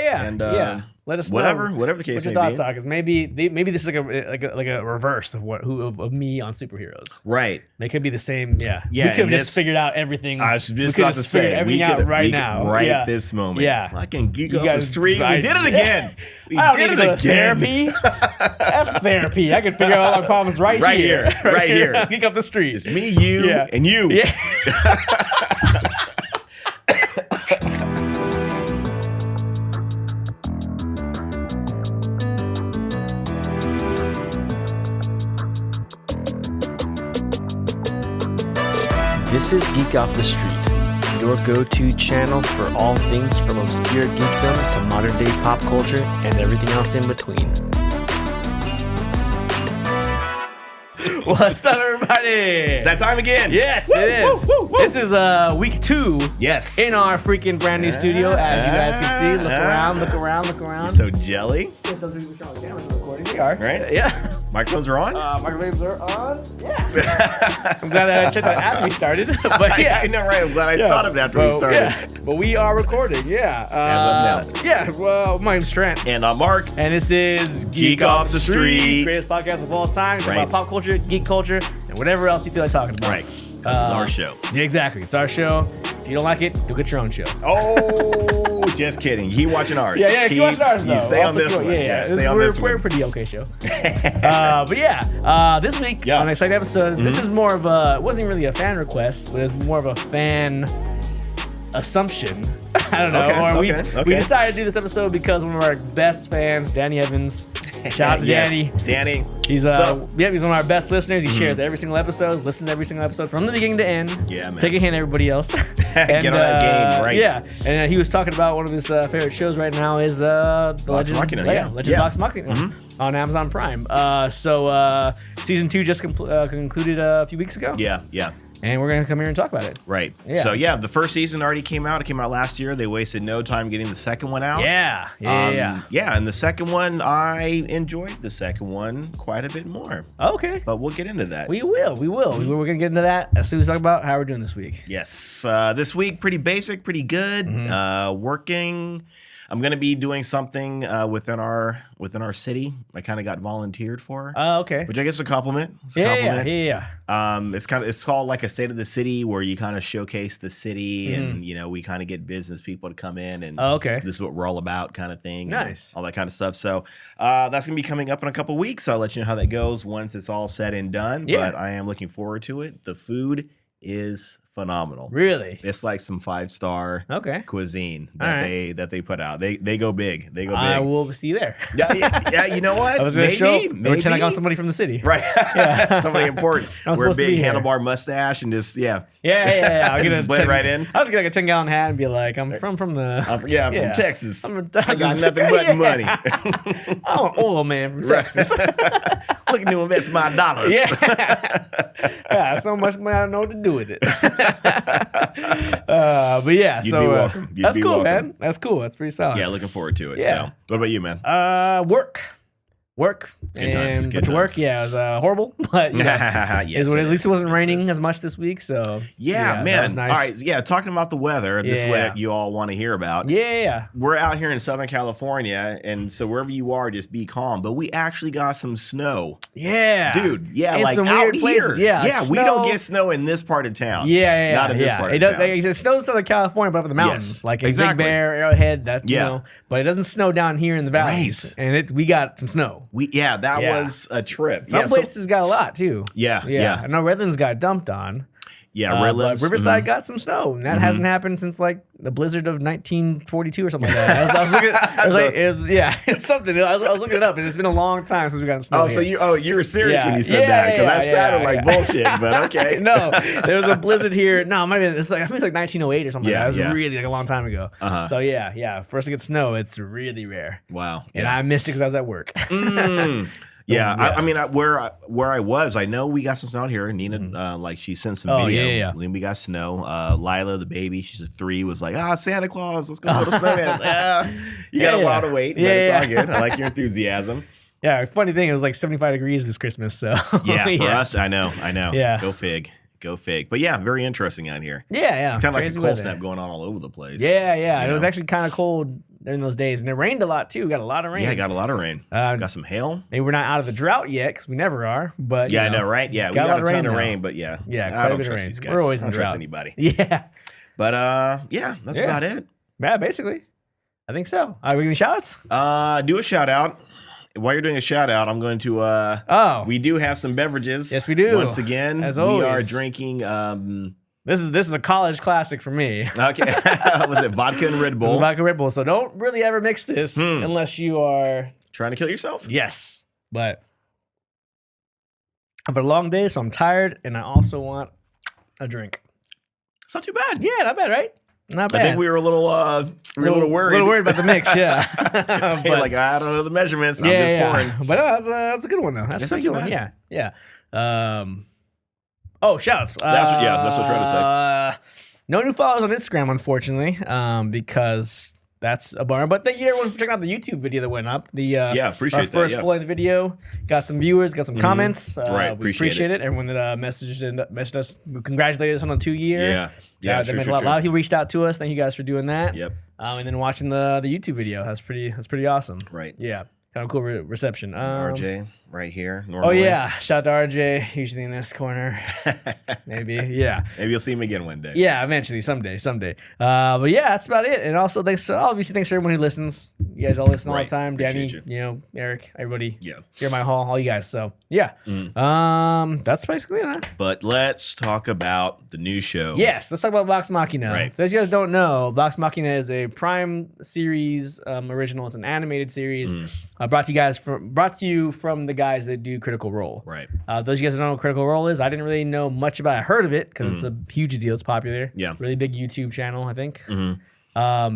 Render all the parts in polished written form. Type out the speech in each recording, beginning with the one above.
yeah. And let us whatever know the case what may your thoughts be. are, because maybe this is like a reverse of me on superheroes. Right. They could be the same. Yeah. Yeah, We could have and just figured out everything. I was just about to say, everything out right now. Right this moment. Yeah. Fucking geek You off the guys- street. We did it again. We I don't did need to it go to again. therapy. F therapy. I can figure out all my problems right here. Right here. Geek off the street. It's me, you, and you. Yeah. This is Geek Off the Street, your go-to channel for all things from obscure geekdom to modern-day pop culture and everything else in between. What's up, everybody? It's that time again. Yes, it is. This is week 2. Yes. In our freaking brand new studio, as you guys can see. Look around. You're so jelly. We are. Right? Yeah. Microphones are on? Microwaves are on. Yeah. I'm glad I checked that after we started. But yeah. I know, right? I'm glad I thought of it after we started. Yeah. But we are recording, yeah. As of now. Yeah, well, my name's Trent. And I'm Mark. And this is Geek Off the Street. Greatest podcast of all time. Talk Right. about pop culture, geek culture, and whatever else you feel like talking about. Right. This is our show. Yeah, exactly. It's our show. If you don't like it, go get your own show. Oh, just kidding. Keep watching ours. Yeah, keep watching ours, though. You stay on this one. Yeah. Stay on this one. We're a pretty okay show. But yeah, this week on an exciting episode, this is more of it wasn't really a fan request, but it's more of a fan assumption. I don't know. We decided to do this episode because one of our best fans, Danny Evans. Shout out to Danny. Danny. He's he's one of our best listeners. He shares every single episode, listens to every single episode from the beginning to end. Yeah, man. Take a hint, everybody else. Get on that game, right? Yeah, and he was talking about one of his favorite shows right now is the Vox Legend, Machina, Legend Vox Machina on Amazon Prime. So season 2 just concluded a few weeks ago. Yeah. And we're going to come here and talk about it. Right. Yeah. So, yeah, the first season already came out. It came out last year. They wasted no time getting the second one out. Yeah. Yeah, and the second one, I enjoyed the second one quite a bit more. Okay. But we'll get into that. We will. We're going to get into that as soon as we talk about how we're doing this week. Yes. This week, pretty basic, pretty good. Working. I'm going to be doing something within our city. I kind of got volunteered for. Oh, okay. Which I guess is a compliment. It's a compliment. It's called like a state of the city, where you kind of showcase the city and we kind of get business people to come in and this is what we're all about, kind of thing. Nice. All that kind of stuff. So that's gonna be coming up in a couple weeks. I'll let you know how that goes once it's all said and done. Yeah. But I am looking forward to it. The food is phenomenal. Really? It's like some 5-star cuisine that they put out. They go big. They go big. I will see you there. Yeah. You know what? I was going to pretend I got somebody from the city. Right. Yeah. Somebody important. Wear a big handlebar mustache and just Yeah. I'll get blend right in. I was gonna get a 10-gallon hat and be like, I'm from the. I'm from Texas. I got nothing but money. I'm an oil man from Texas. Looking to invest my dollars. Yeah, so much money I don't know what to do with it. But yeah, You'd be welcome. That's cool, man. That's cool. That's pretty solid. Yeah, looking forward to it. Yeah. So, what about you, man? Work. Good times. Work. Yeah, it was horrible, but yes, at least it wasn't raining as much this week. So man. That was nice. All right, yeah. Talking about the weather, this is what you all want to hear about. Yeah. We're out here in Southern California, and so wherever you are, just be calm. But we actually got some snow. Yeah, dude. Yeah, in like some out weird here. Places. Yeah, we don't get snow in this part of town. Yeah. Not in this part of town. It snows in Southern California, but up in the mountains, like in Big Bear, Arrowhead. That's but it doesn't snow down here in the valleys. Right. And we got some snow. That was a trip. Some places got a lot too. Yeah. I know Redlands got dumped on. Yeah, Redlands. But Riverside got some snow, and that hasn't happened since like the blizzard of 1942 or something like that. I was looking. It's something. I was looking it up, and it's been a long time since we got snow. So you were serious when you said that, because that sounded like bullshit. But okay. No, there was a blizzard here. No, it might be. It's like 1908 or something. Yeah, like that. It was really like a long time ago. So for us to get snow, it's really rare. Wow. And I missed it because I was at work. Yeah, I mean, where I was, I know we got some snow out here. Nina, she sent some video. Yeah. We got snow. Lila, the baby, she's 3, was like, Santa Claus, let's go build a snowman. You got a while to wait, but it's all good. I like your enthusiasm. Yeah, funny thing, it was like 75 degrees this Christmas. So yeah, for us, I know. Yeah, go fig. But yeah, very interesting out here. Yeah. Kind of like a cold snap going on all over the place. Yeah. It was actually kind of cold during those days, and it rained a lot too. Got a lot of rain. Yeah, got a lot of rain. Got some hail. Maybe we're not out of the drought yet because we never are. But I know, right? Yeah, we got a ton of rain, but yeah, I don't trust these guys. We're always I in don't drought. trust anybody. Yeah, but that's about it. Yeah, basically, I think so. Are we gonna shout outs? Do a shout out. While you're doing a shout out, I'm going to. We do have some beverages. Yes, we do. Once again, as always, we are drinking. This is a college classic for me. Okay, was it vodka and Red Bull? It's vodka Red Bull. So don't really ever mix this unless you are trying to kill yourself. Yes, but I've had a long day, so I'm tired, and I also want a drink. It's not too bad. Yeah, not bad, right? Not bad. I think we were a little worried. A little worried about the mix, yeah. Hey, like I don't know the measurements. I'm just pouring. But that's a good one though. That's a pretty good one. Yeah, yeah. Shouts. That's what I'm trying to say. No new followers on Instagram, unfortunately, because that's a bummer. But thank you everyone for checking out the YouTube video that went up. Appreciate our first full length video. Got some viewers, got some comments. Right, we appreciate it. Everyone that messaged us, congratulated us on the 2 year. Yeah. That meant a lot. A lot of people reached out to us. Thank you guys for doing that. Yep. And then watching the YouTube video. That's pretty awesome. Right. Yeah. Kind of cool reception. RJ right here. Normally. Oh yeah, shout out to RJ. Usually in this corner. Maybe. Yeah. Maybe you'll see him again one day. Yeah, eventually, someday. But yeah, that's about it. And also thanks for everyone who listens. You guys all listen all the time. Appreciate Danny, Eric, everybody. Yeah. Here my hall, all you guys. So yeah. That's basically it. Huh? But let's talk about the new show. Yes, let's talk about Vox Machina. Right. For those of you guys don't know, Vox Machina is a Prime series original. It's an animated series brought to you from the guys that do Critical Role. Right. Those of you guys that don't know what Critical Role is, I didn't really know much about it. I heard of it because it's a huge deal. It's popular. Yeah. Really big YouTube channel, I think.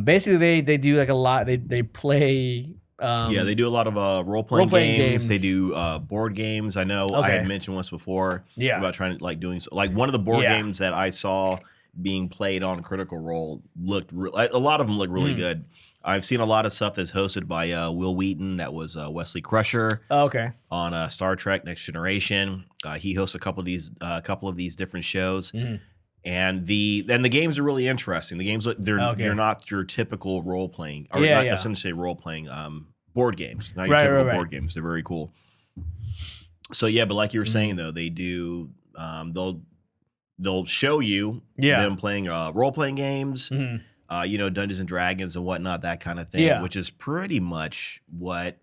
Basically, they do like a lot. They play. They do a lot of role-playing games. They do board games. I know I had mentioned once before about trying to doing one of the board games that I saw being played on Critical Role looked a lot of them look really good. I've seen a lot of stuff that's hosted by Will Wheaton. That was Wesley Crusher. Oh, okay. On Star Trek: Next Generation. He hosts a couple of these different shows. And the games are really interesting. The games they're not your typical role playing, or not essentially role playing board games. Not your typical board games. They're very cool. So yeah, but like you were saying though, they do they'll show you them playing role playing games. Dungeons and Dragons and whatnot, that kind of thing, which is pretty much what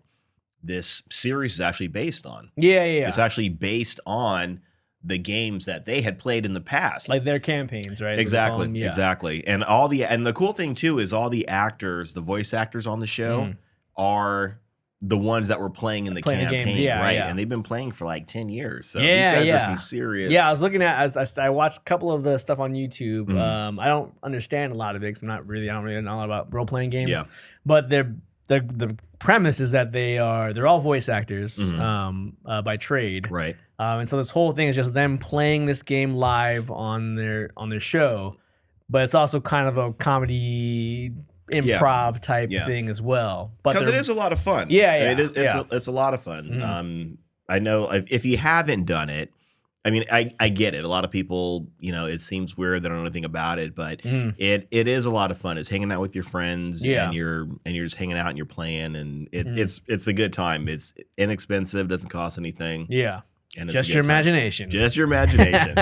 this series is actually based on. Yeah. It's actually based on the games that they had played in the past, like their campaigns, right? Exactly, exactly. And the cool thing too is all the actors, the voice actors on the show, are the ones that were playing in the campaign, right? And they've been playing for like 10 years. So these guys are some serious. Yeah, I was looking at I watched a couple of the stuff on YouTube. I don't understand a lot of it because I don't really know a lot about role playing games. Yeah. But the premise is that they're all voice actors by trade. Right. And so this whole thing is just them playing this game live on their show, but it's also kind of a comedy improv type thing as well, because it is a lot of fun. It's a lot of fun. I know if you haven't done it, I mean, I get it. A lot of people, it seems weird. They don't know anything about it, but it is a lot of fun. It's hanging out with your friends, and you're just hanging out and you're playing, and it's a good time. It's inexpensive, doesn't cost anything. Yeah. And just your imagination. Just your imagination.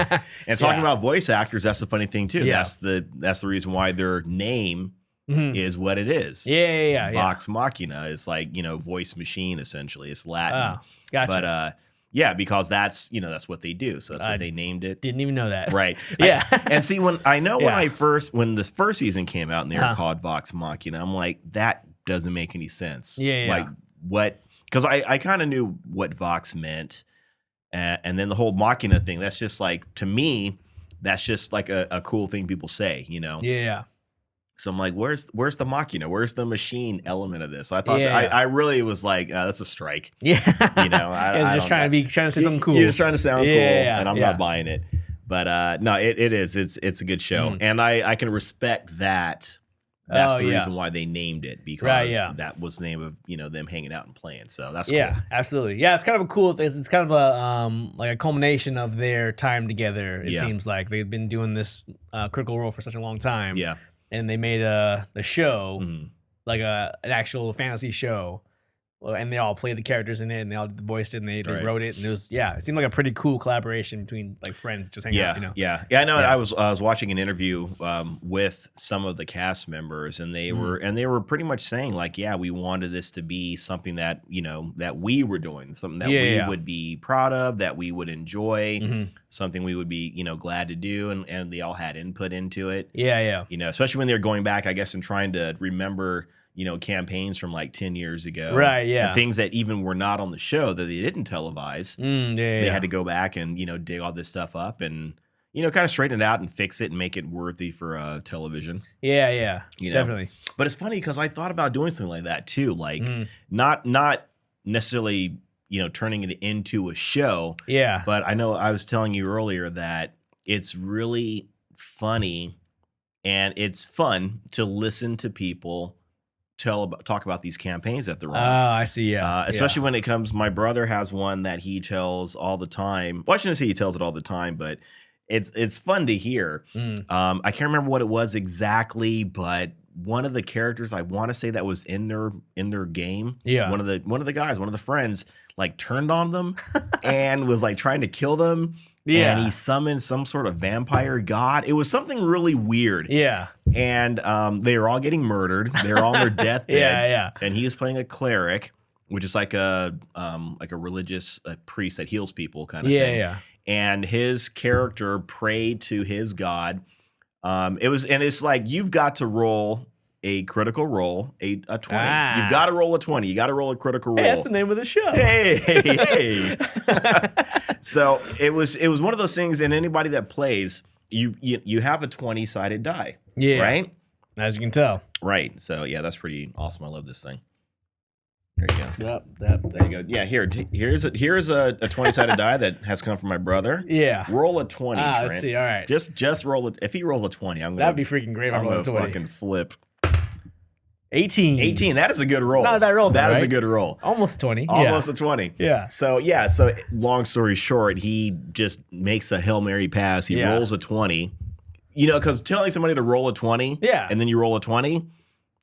And talking about voice actors, that's the funny thing too. Yeah. That's the reason why their name is what it is. Yeah. Vox Machina is like, voice machine essentially. It's Latin. Oh, gotcha. But that's that's what they do. So that's what they named it. Didn't even know that. Right. Yeah. And see, when this first season came out and they were called Vox Machina, I'm like, that doesn't make any sense. Yeah. Like what? Because I kind of knew what Vox meant. And then the whole Machina thing, that's just like, to me, that's just like a cool thing people say, Yeah. So I'm like, where's the Machina? Where's the machine element of this? So I thought I really was like, that's a strike. Yeah. I just trying to say something cool. You're just trying to sound cool, and I'm not buying it. But no, it is. It's a good show, and I can respect that. That's the reason why they named it, because that was the name of them hanging out and playing. So that's cool. Absolutely. Yeah, it's kind of a cool thing. It's kind of a like a culmination of their time together. It seems like they've been doing this Critical Role for such a long time. Yeah, and they made the show like an actual fantasy show. And they all played the characters in it, and they all voiced it, and they wrote it, and it seemed like a pretty cool collaboration between like friends just hanging out. You know? Yeah. I know. I was watching an interview with some of the cast members, and they were pretty much saying like, yeah, we wanted this to be something that that we were doing, something that we would be proud of, that we would enjoy, something we would be glad to do, and they all had input into it. Yeah. Especially when they're going back, I guess, and trying to remember. Campaigns from like 10 years ago. Right, yeah. And things that even were not on the show that they didn't televise. They had to go back and, dig all this stuff up and, kind of straighten it out and fix it and make it worthy for television. Yeah. Definitely. But it's funny because I thought about doing something like that too. Like not necessarily, turning it into a show. Yeah. But I know I was telling you earlier that it's really funny and it's fun to listen to people talk about these campaigns that they're on. Oh, I see. Yeah. Especially when it comes, my brother has one that he tells all the time. Well, I shouldn't say he tells it all the time, but it's fun to hear. I can't remember what it was exactly, but one of the characters I want to say that was in their game. Yeah. One of the guys, one of the friends, like turned on them and was like trying to kill them. Yeah. And he summoned some sort of vampire god. It was something really weird. Yeah. And they were all getting murdered. They were all on their deathbed. Yeah. And he was playing a cleric, which is like a religious priest that heals people kind of thing. Yeah. And his character prayed to his god. It's like you've got to roll a critical roll, a 20. You've got to roll a 20. You got to roll a critical roll. Hey, that's the name of the show. Hey. So it was one of those things, and anybody that plays, you have a 20-sided die. Yeah. Right? As you can tell. Right. So yeah, that's pretty awesome. I love this thing. There you go. Yep. There you go. Yeah, here's a 20-sided die that has come from my brother. Yeah. Roll a 20, Trent. Let's see. All right. Just roll it. If he rolls a 20, that'd be freaking great. I'm gonna fucking flip. 18. That is a good roll. Not a bad roll. That is right? a good roll. Almost 20. Almost a 20. Yeah. So long story short, he just makes a Hail Mary pass. He rolls a 20. Because telling somebody to roll a 20 and then you roll a 20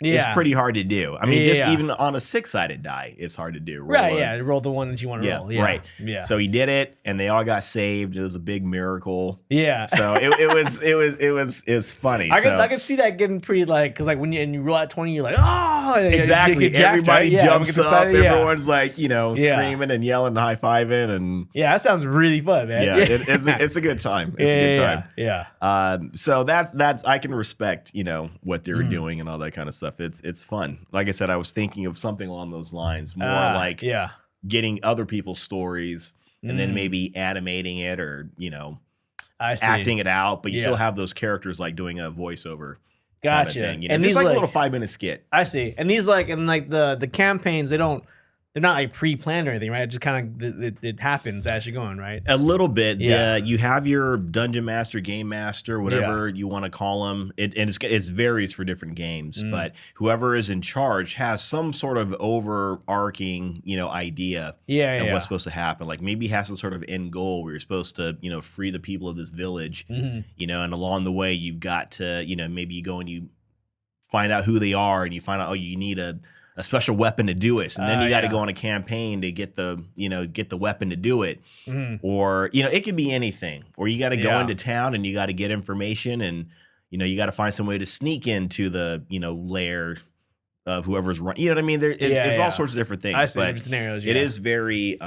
is pretty hard to do. I mean, even on a 6-sided die, it's hard to do. Roll the one that you want to roll. Yeah. Right. Yeah. So he did it, and they all got saved. It was a big miracle. Yeah. So it was funny. I could see that getting pretty because when you roll out 20, you're like, oh, exactly. Everybody jumps up. Everyone's like screaming and yelling, and high fiving, and that sounds really fun, man. Yeah, it's a good time. It's a good time. Yeah. So that's I can respect what they were doing and all that kind of stuff. It's fun. Like I said, I was thinking of something along those lines, more like getting other people's stories and then maybe animating it or acting it out, but you still have those characters like doing a voiceover. Gotcha. Kind of thing, and just like a little 5-minute skit. I see. And these the campaigns, they're not like pre-planned or anything, right? It just kind of it happens as you're going, right? A little bit. Yeah. You have your dungeon master, game master, whatever you want to call them. It varies for different games, but whoever is in charge has some sort of overarching, idea of what's supposed to happen. Like maybe has some sort of end goal where you're supposed to, free the people of this village, and along the way you've got to, maybe you go and you find out who they are and you find out, you need a special weapon to do it. And then you got to go on a campaign to get the weapon to do it. Or, it could be anything. Or you got to go into town and you got to get information and, you got to find some way to sneak into the, lair of whoever's running. You know what I mean? It's all sorts of different things. I see different scenarios. It is very,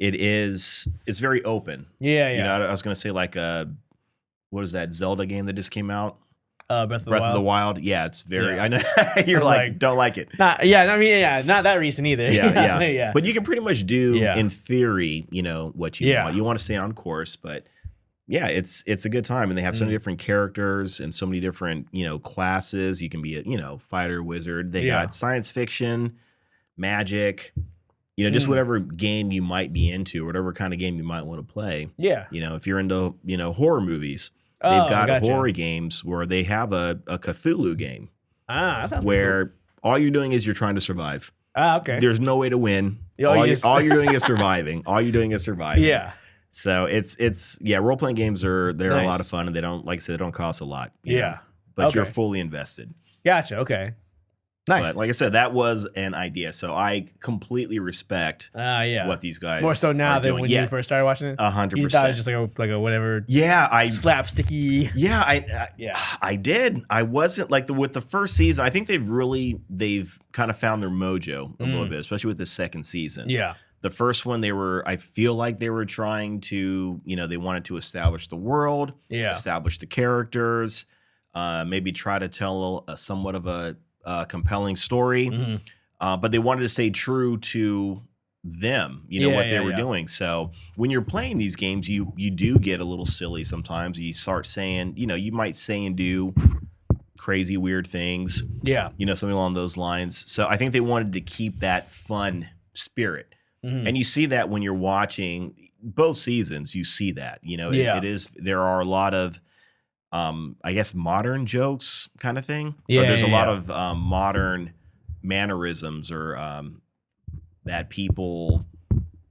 it's very open. Yeah. I was going to say what is that Zelda game that just came out? Breath of the Wild. Yeah, it's very. I know you're like don't like it. Not that recent either. Yeah. But you can pretty much do in theory, what you want. You want to stay on course, but it's a good time, and they have so many different characters and so many different classes. You can be a fighter, wizard. They got science fiction, magic. Just whatever game you might be into, whatever kind of game you might want to play. Yeah. If you're into horror movies. They've got horror games where they have a Cthulhu game. That sounds where all you're doing is you're trying to survive. Okay. There's no way to win. All you're doing is surviving. Yeah. So it's role playing games they're a lot of fun, and they don't, like I said, they don't cost a lot. But you're fully invested. Gotcha. Okay. Nice. But like I said, that was an idea. So I completely respect what these guys more so now than when you first started watching it. 100%. You thought it was just like a whatever. Yeah, slapsticky. Yeah, I did. I wasn't like with the first season. I think they've kind of found their mojo a little bit, especially with the second season. Yeah. The first one, I feel like they were trying to, they wanted to establish the world, establish the characters, maybe try to tell somewhat of a compelling story, but they wanted to stay true to them, what they were doing. So when you're playing these games, you do get a little silly sometimes. You start saying, you might say and do crazy, weird things. Yeah. Something along those lines. So I think they wanted to keep that fun spirit. And you see that when you're watching both seasons, you see that, there are a lot of, I guess, modern jokes kind of thing. Yeah. Or there's a lot of modern mannerisms or that people,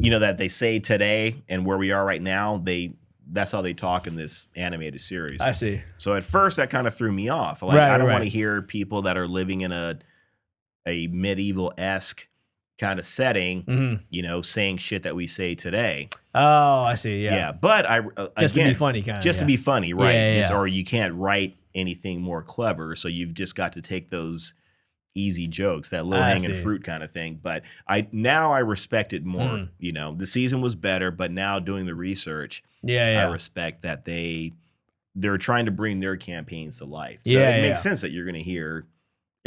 that they say today and where we are right now, that's how they talk in this animated series. I see. So at first that kind of threw me off. Like, I don't want to hear people that are living in a medieval-esque kind of setting, saying shit that we say today. Oh, I see. Yeah. Yeah. But to be funny, kind of. Just to be funny, right? Yeah. Or you can't write anything more clever. So you've just got to take those easy jokes, that low hanging fruit kind of thing. But I respect it more. The season was better, but now doing the research, I respect that they're trying to bring their campaigns to life. So it makes sense that you're going to hear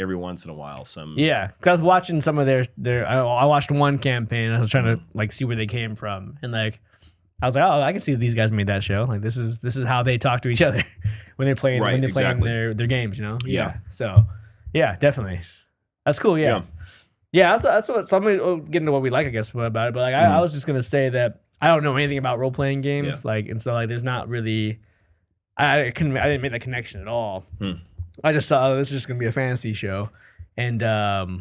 every once in a while some. Yeah, because I was watching some of their I watched one campaign. I was trying to see where they came from, and I was like, oh, I can see these guys made that show. Like this is how they talk to each other when they're playing playing their games. Yeah. So yeah, definitely, that's cool. Yeah. That's what. So I'm gonna get into what we like, I guess, about it. But I was just gonna say that I don't know anything about role playing games. And so there's not really. I didn't make that connection at all. I just thought, this is just gonna be a fantasy show, and I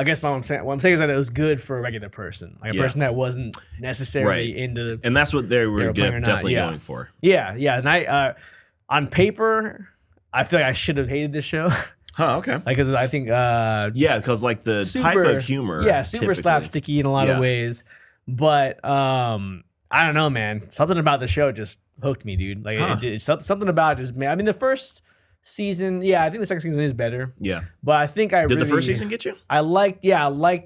guess what I'm saying is that it was good for a regular person, like a person that wasn't necessarily into. And that's what they were definitely going for. Yeah, and I on paper, I feel like I should have hated this show. Huh? Okay. Because I think because like the type of humor, super slapsticky in a lot of ways, but I don't know, man. Something about the show just hooked me, dude. Like it's something about it just. I mean, the first season, I think the second season is better. Yeah, but I think did the first season get you? I liked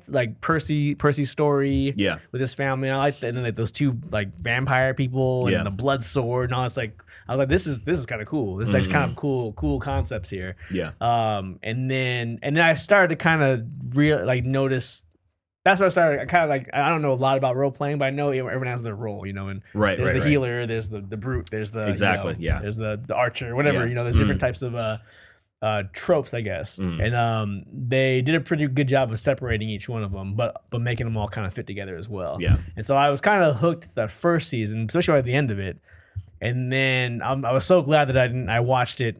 like Percy's story. Yeah, with his family. I liked and then those two like vampire people and the blood sword and all this. Like I was like, this is kind of cool. This is like kind of cool concepts here. Yeah. And then I started to kind of notice. That's what I started. I kind of I don't know a lot about role playing, but I know everyone has their role, and there's the healer, there's the brute, there's the there's the archer, whatever, there's different types of tropes, I guess, and they did a pretty good job of separating each one of them, but making them all kind of fit together as well. Yeah, and so I was kind of hooked that first season, especially at the end of it, and then I was so glad that I watched it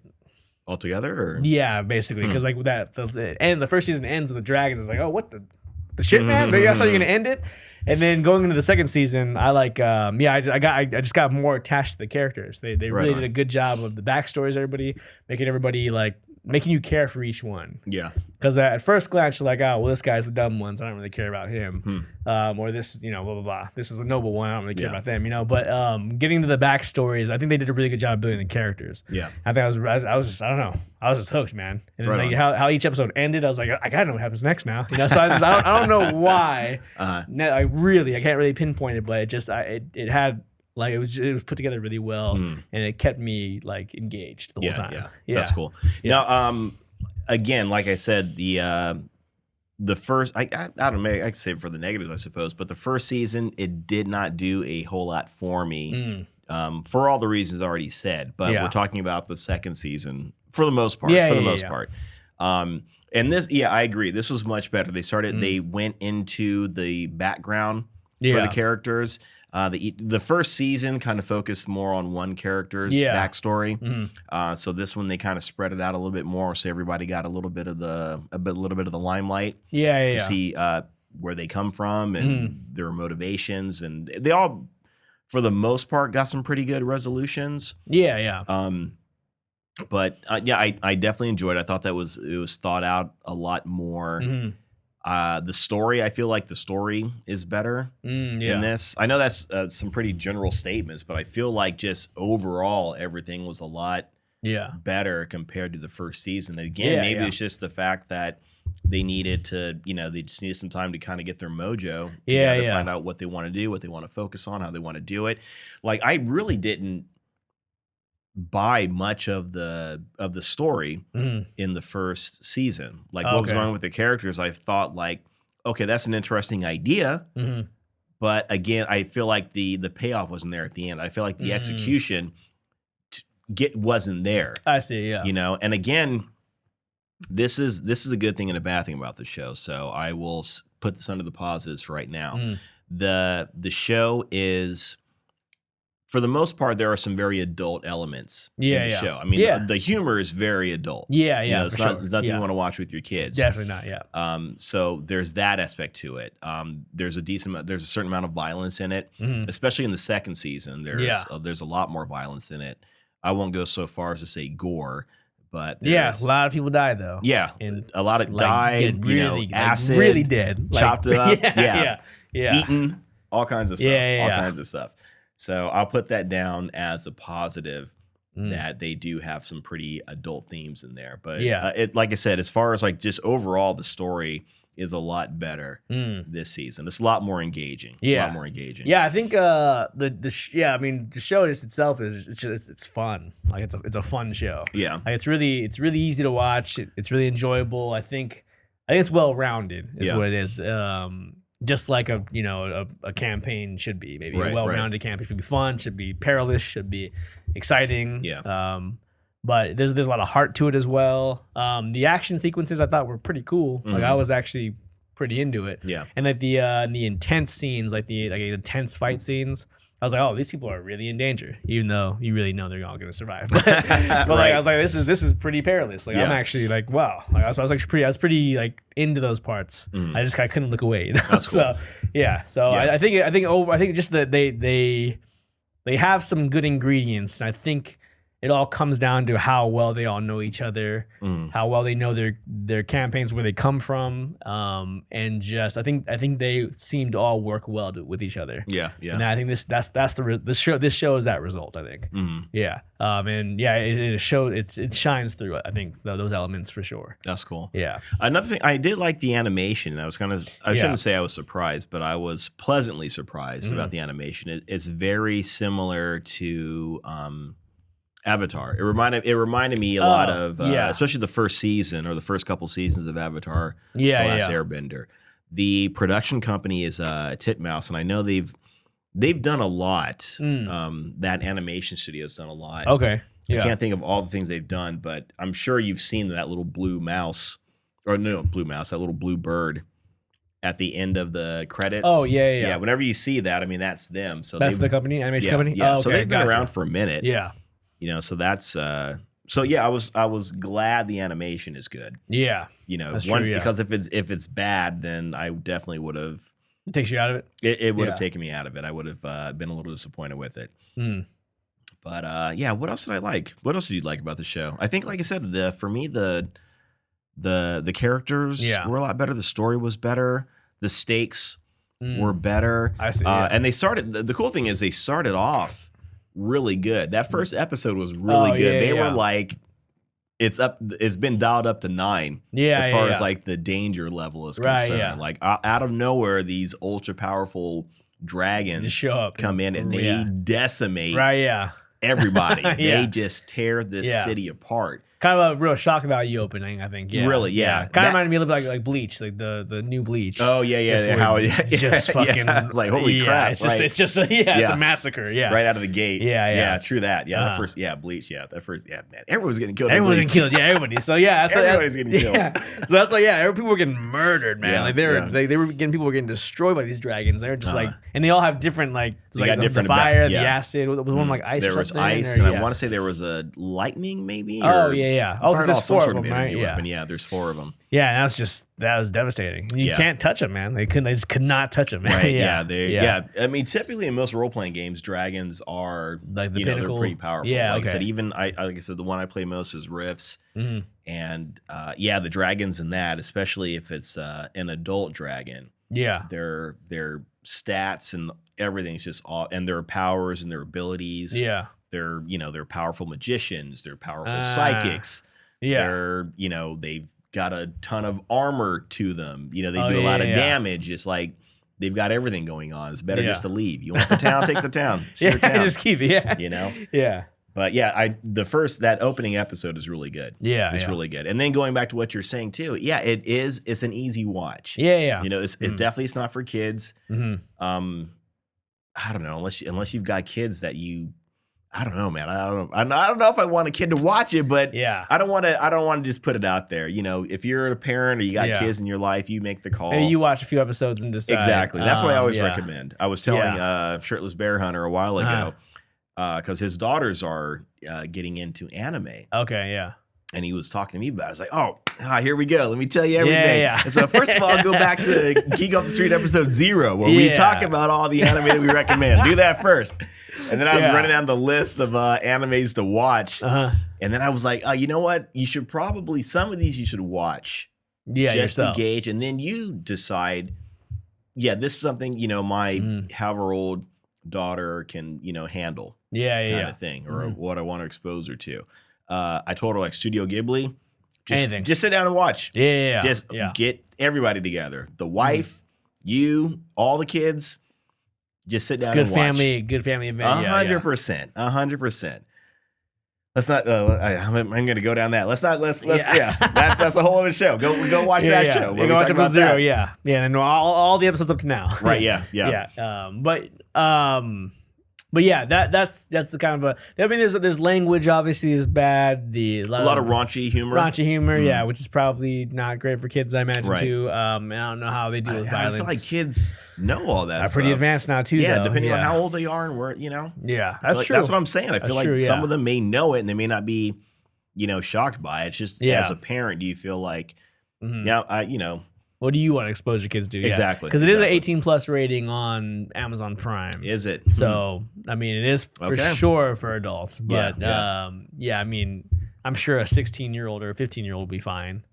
all together. Or? Yeah, basically, because the first season ends with the dragons. It's like, oh, what the shit, man? Maybe that's how you're gonna end it. And then going into the second season, I just got more attached to the characters. They really did a good job of the backstories. Making everybody making you care for each one. Yeah. Because at first glance, you're like, oh, well, this guy's the dumb one, so I don't really care about him. Or this, blah, blah, blah. This was a noble one, I don't really care about them, But getting to the backstories, I think they did a really good job building the characters. Yeah. I think I was just, I don't know. I was just hooked, man. And then, how each episode ended, I was like, I gotta know what happens next now. So I don't know why. I can't really pinpoint it, but it had. It was put together really well, and it kept me engaged the whole time. Yeah, that's cool. Yeah. Now, again, like I said, the first I don't know, I can say it for the negatives, I suppose, but the first season it did not do a whole lot for me, for all the reasons already said. But we're talking about the second season for the most part. Part. And this, I agree. This was much better. They went into the background for the characters. The first season kind of focused more on one character's backstory. So this one they kind of spread it out a little bit more, so everybody got a little bit of the limelight. To see where they come from and their motivations, and they all, for the most part, got some pretty good resolutions. But yeah, I definitely enjoyed it. I thought it was thought out a lot more. The story, I feel like the story is better in this. I know that's some pretty general statements, but I feel like just overall everything was a lot better compared to the first season. And again, maybe it's just the fact that they needed to, they just needed some time to kind of get their mojo together, find out what they want to do, what they want to focus on, how they want to do it. Like, I really didn't buy much of the story in the first season. Like, what was going on with the characters, I thought, like, okay, that's an interesting idea. But again, I feel like the payoff wasn't there at the end. I feel like the execution wasn't there. I see, yeah. And again, this is a good thing and a bad thing about the show. So I will put this under the positives for right now. The show is, for the most part, there are some very adult elements in the show. I mean, the humor is very adult. It's nothing you want to watch with your kids. Definitely not. So there's that aspect to it. There's a certain amount of violence in it, especially in the second season. There's a lot more violence in it. I won't go so far as to say gore, but a lot of people died though. Yeah, and a lot of died. Acid, really dead, chopped up. Eaten, all kinds of stuff. All kinds of stuff. So I'll put that down as a positive that they do have some pretty adult themes in there. But like I said, as far as like just overall, the story is a lot better this season. It's a lot more engaging. A lot more engaging. Yeah, I think the show itself it's fun. Like it's a fun show. Yeah, like it's really easy to watch. It's really enjoyable. I think it's well rounded. Is what it is. Just like a campaign should be. Maybe a well-rounded campaign should be fun, should be perilous, should be exciting. But there's a lot of heart to it as well. The action sequences I thought were pretty cool. Like I was actually pretty into it. Yeah. And like the intense scenes, like the intense fight scenes, I was like, oh, these people are really in danger, even though you really know they're all going to survive. But like I was like, this is pretty perilous. Like I'm actually like, wow. Like I was pretty like into those parts. I couldn't look away. That's cool. So So I think just that they have some good ingredients. And I think it all comes down to how well they all know each other, how well they know their campaigns, where they come from, and just I think they seem to all work well with each other. Yeah. And I think this show is that result. I think. It shines through. I think those elements for sure. That's cool. Yeah. Another thing, I did like the animation. I shouldn't say I was surprised, but I was pleasantly surprised about the animation. It's very similar to Avatar. It reminded me a lot of, especially the first season or the first couple seasons of Avatar: The Last Airbender. The production company is Titmouse, and I know they've done a lot. That animation studio's done a lot. Okay, I can't think of all the things they've done, but I'm sure you've seen that little blue mouse, that little blue bird at the end of the credits. Oh yeah. Whenever you see that, I mean that's them. So that's the company, animation company. Yeah, so they've been around for a minute. Yeah. So that's I was glad the animation is good. Yeah. Because if it's bad, then I definitely would have. It takes you out of it? It would have taken me out of it. I would have been a little disappointed with it. But what else did I like? What else did you like about the show? I think, like I said, for me the characters were a lot better. The story was better. The stakes were better. I see. And they started. The cool thing is they started off really good. That first episode was really good. They were like, it's been dialed up to 9 as far as like the danger level is concerned. Like out of nowhere, these ultra powerful dragons just show up, come in, and they decimate everybody. They just tear this city apart. Kind of a real shock value opening, I think. Yeah. Really, yeah. Kind of reminded me a little bit like Bleach, like the new Bleach. Oh yeah. How just fucking like holy crap! It's just a massacre. Yeah, right out of the gate. Yeah. True that. Yeah, that first Bleach. Yeah, that first. Yeah, man, everyone's getting killed. Everyone's getting killed. Yeah, everybody. So everybody's getting killed. Yeah. So that's why people were getting murdered, man. Like people were getting destroyed by these dragons. They were just like, and they all have different the fire, the acid. Was one like ice? There was ice, and I want to say there was a lightning, maybe. Oh yeah. yeah. Oh, because there's 4 of them, right? Weapon. Yeah, there's 4 of them. Yeah, and that was devastating. You can't touch them, man. They just could not touch them. Right? yeah. I mean, typically in most role playing games, dragons are like they're pretty powerful. Yeah, like I said, even like I said, the one I play most is Rifts, and the dragons in that, especially if it's an adult dragon. Yeah, their stats and everything's just all, and their powers and their abilities. Yeah, they're powerful magicians. They're powerful psychics. Yeah, they've got a ton of armor to them. They do a lot of damage. It's like they've got everything going on. It's better just to leave. You want the town, take the town. Yeah, just keep it. Yeah, Yeah. But that opening episode is really good. Yeah, it's really good. And then going back to what you're saying too, it's an easy watch. Yeah. It's definitely it's not for kids. Mm-hmm. I don't know unless you've got kids that I don't know, man. I don't know if I want a kid to watch it, but I don't want to just put it out there. If you're a parent or you got kids in your life, you make the call. Maybe you watch a few episodes and decide. Exactly. That's what I always recommend. I was telling Shirtless Bear Hunter a while ago. Because his daughters are getting into anime. Okay, yeah. And he was talking to me about it. I was like, here we go. Let me tell you everything. Yeah. And so first of all, I'll go back to Geek Off the Street episode 0, where we talk about all the anime that we recommend. Do that first. And then I was running down the list of animes to watch. And then I was like, you know what? Some of these you should watch. Yeah, just to gauge. And then you decide, this is something, my however old daughter can, handle. Kind of thing, or what I want to expose her to. I told her like Studio Ghibli, just sit down and watch. Just get everybody together. The wife, you, all the kids, just sit down and watch. Good family event. 100%. 100%. Let's not. I'm going to go down that. Let's. That's a whole other show. Go watch that show. Go watch episode 0. Yeah, and all the episodes up to now. Right. Yeah. But yeah, that's the kind of there's language obviously is bad. A lot of raunchy humor. Which is probably not great for kids, I imagine too. I don't know how they deal with violence. I feel like kids know all that. They're pretty advanced now too. Yeah, depending on how old they are and where Yeah, that's true. That's what I'm saying. I feel like some of them may know it and they may not be, shocked by it. It's just as a parent, do you feel like, what do you want to expose your kids to? Exactly. Because it is an 18+ rating on Amazon Prime. Is it? So, I mean, it is for sure for adults. But, I mean, I'm sure a 16-year-old or a 15-year-old will be fine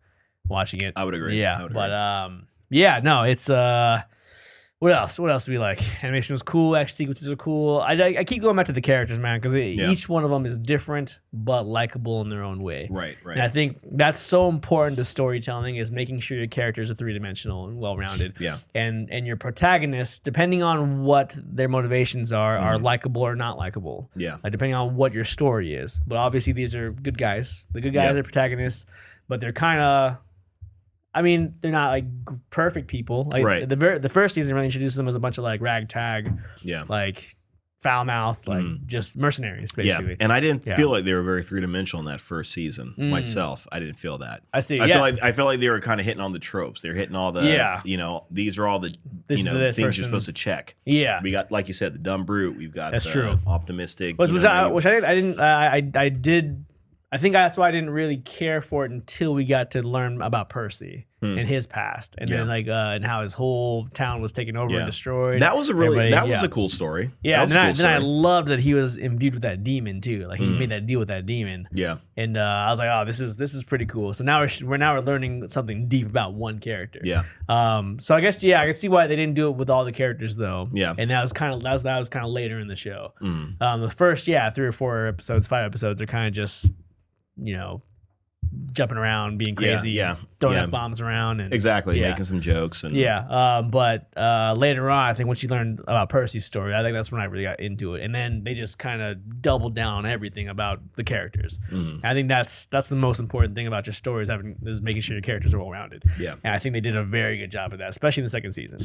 watching it. I would agree. Yeah. It's... What else? What else do we like? Animation was cool. Action sequences are cool. I keep going back to the characters, man, because each one of them is different but likable in their own way. Right. And I think that's so important to storytelling, is making sure your characters are 3-dimensional and well-rounded. Yeah. And your protagonists, depending on what their motivations are likable or not likable. Yeah. Like depending on what your story is. But obviously these are good guys. The good guys are protagonists, but they're kind of... I mean, they're not like perfect people. Like the first season really introduced them as a bunch of like ragtag, like foul mouth, like just mercenaries, basically. Yeah, and I didn't feel like they were very 3-dimensional in that first season. Myself, I didn't feel that. I see. I feel like they were kind of hitting on the tropes. They're hitting all the these are all the things you're supposed to check. Yeah, we got, like you said, the dumb brute. We've got optimistic. I think that's why I didn't really care for it until we got to learn about Percy and his past, and then and how his whole town was taken over and destroyed. That was a cool story. Yeah, then I loved that he was imbued with that demon too. Like he made that deal with that demon. Yeah, and I was like, oh, this is pretty cool. So now we're learning something deep about one character. Yeah. So I guess I can see why they didn't do it with all the characters though. Yeah. And that was kind of later in the show. The first 3 or 4 episodes, 5 episodes are kind of just, jumping around, being crazy, throwing F-bombs around, and making some jokes, and but later on, I think once you learned about Percy's story, I think that's when I really got into it, and then they just kind of doubled down on everything about the characters. I think that's the most important thing about your story is making sure your characters are well rounded. Yeah, and I think they did a very good job of that, especially in the second season.